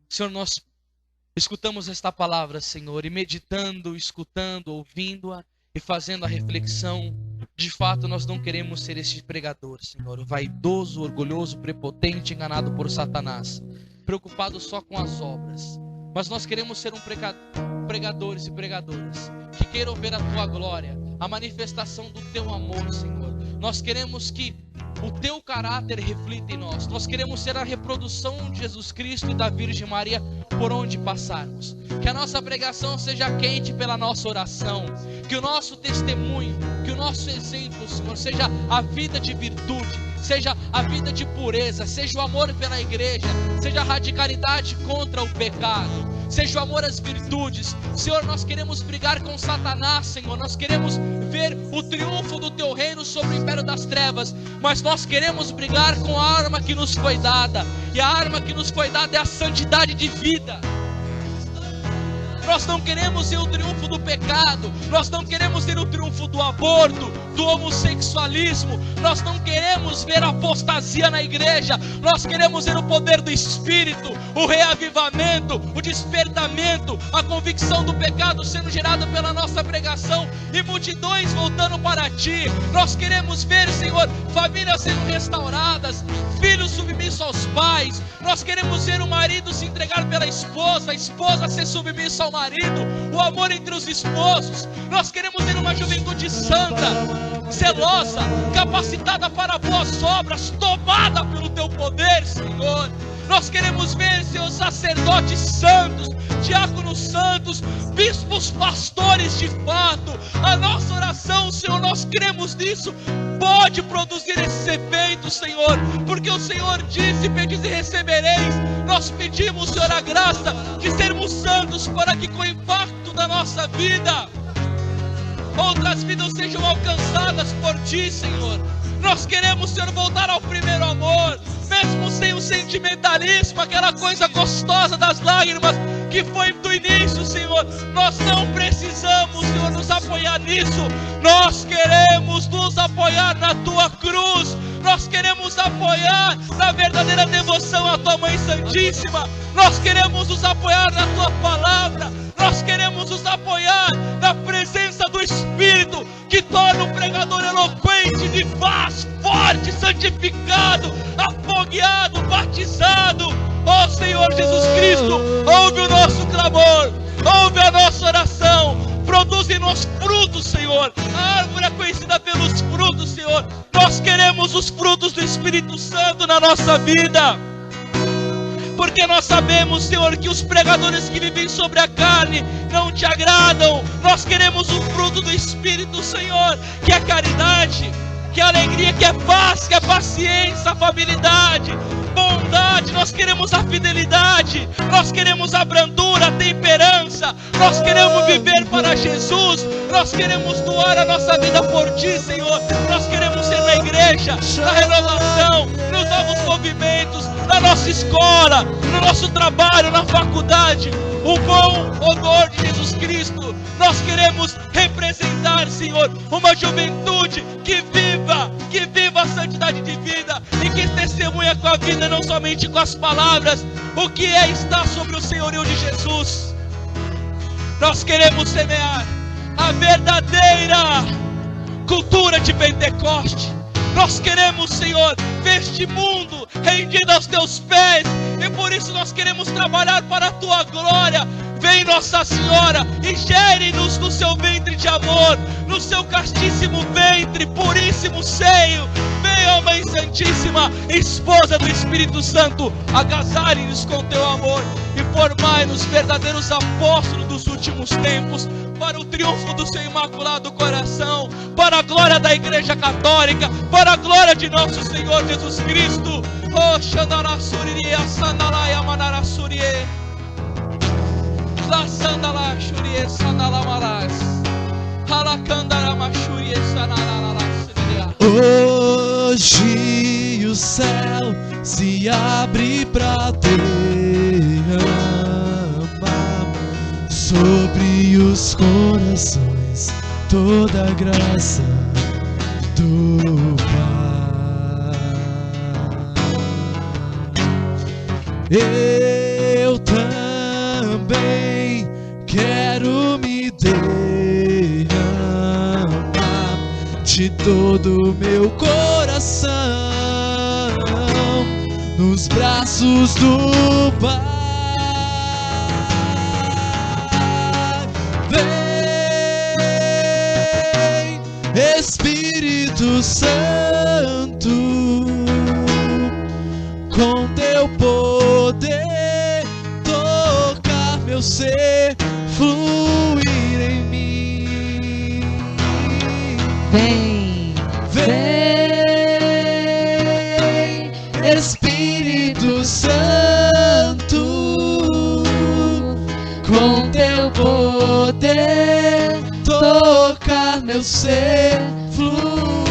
Senhor, nós escutamos esta palavra, Senhor, e meditando, escutando, ouvindo-a e fazendo a reflexão, de fato nós não queremos ser este pregador, Senhor, vaidoso, orgulhoso, prepotente, enganado por Satanás, preocupado só com as obras, mas nós queremos ser pregadores e pregadoras que queiram ver a Tua glória, a manifestação do Teu amor, Senhor. Nós queremos que o Teu caráter reflita em nós. Nós queremos ser a reprodução de Jesus Cristo e da Virgem Maria por onde passarmos. Que a nossa pregação seja quente pela nossa oração. Que o nosso testemunho, que o nosso exemplo, Senhor, seja a vida de virtude, seja a vida de pureza, seja o amor pela igreja, seja a radicalidade contra o pecado, seja o amor às virtudes. Senhor, nós queremos brigar com Satanás, Senhor. Nós queremos ver o triunfo do Teu reino sobre o império das trevas, mas nós queremos brigar com a arma que nos foi dada, e a arma que nos foi dada é a santidade de vida. Nós não queremos ver o triunfo do pecado, nós não queremos ver o triunfo do aborto, do homossexualismo, nós não queremos ver a apostasia na igreja, nós queremos ver o poder do Espírito, o reavivamento, o despertamento, a convicção do pecado sendo gerada pela nossa pregação e multidões voltando para Ti. Nós queremos ver, Senhor, famílias sendo restauradas, filhos submissos aos pais. Nós queremos ver o marido se entregar pela esposa, a esposa ser submissa ao marido, o amor entre os esposos. Nós queremos ver uma juventude santa, zelosa, capacitada para boas obras, tomada pelo Teu poder, Senhor. Nós queremos ver, Senhor, sacerdotes santos, diáconos santos, bispos, pastores de fato. A nossa oração, Senhor, nós cremos nisso, pode produzir esses efeitos, Senhor, porque o Senhor disse: pedis e recebereis. Nós pedimos, Senhor, a graça de sermos santos, para que com o impacto da nossa vida outras vidas sejam alcançadas por Ti, Senhor. Nós queremos, Senhor, voltar ao primeiro amor, mesmo sem o sentimentalismo, aquela coisa gostosa das lágrimas que foi do início, Senhor. Nós não precisamos, Senhor, nos apoiar nisso. Nós queremos nos apoiar na Tua cruz. Nós queremos apoiar na verdadeira devoção à Tua Mãe Santíssima. Nós queremos nos apoiar na Tua palavra. Nós queremos nos apoiar na presença do Espírito, que torna o pregador eloquente, vivaz, forte, santificado, afogueado, batizado. Ó Senhor Jesus Cristo, ouve o nosso clamor, ouve a nossa oração, produz em nós frutos, Senhor. A árvore é conhecida pelos frutos, Senhor. Nós queremos os frutos do Espírito Santo na nossa vida, porque nós sabemos, Senhor, que os pregadores que vivem sobre a carne não Te agradam. Nós queremos o fruto do Espírito, Senhor, que é caridade, que é alegria, que é paz, que é paciência, afabilidade, bondade. Nós queremos a fidelidade, nós queremos a brandura, a temperança. Nós queremos viver para Jesus, nós queremos doar a nossa vida por Ti, Senhor. Nós queremos ser na igreja, na renovação, nos novos movimentos, na nossa escola, no nosso trabalho, na faculdade, o bom odor de Jesus Cristo. Nós queremos representar, Senhor, uma juventude que viva a santidade de vida e que testemunha com a vida, não somente com as palavras, o que é estar sobre o senhorio de Jesus. Nós queremos semear a verdadeira cultura de Pentecoste. Nós queremos, Senhor, ver este mundo rendido aos Teus pés, e por isso nós queremos trabalhar para a Tua glória. Vem, Nossa Senhora, e gere-nos no Seu ventre de amor, no Seu castíssimo ventre, puríssimo seio. Vem, ó Mãe Santíssima, esposa do Espírito Santo, agasalhe-nos com Teu amor e formai-nos verdadeiros apóstolos dos últimos tempos, para o triunfo do Seu Imaculado Coração, para a glória da Igreja Católica, para a glória de nosso Senhor Jesus Cristo. Oh, Xandarassurie, Sandalaia Manarassurie, La Sandalashurie, Sandalamaras, Halakandaramashurie, Sanalalassurie. Hoje o céu se abre pra derramar sobre os corações toda a graça do Pai. Eu também bem, quero me derramar de todo meu coração nos braços do Pai. Vem, Espírito Santo, com teu poder tocar meu ser, fluir em mim. Vem, Vem, Espírito Santo, com teu poder tocar meu ser, fluir.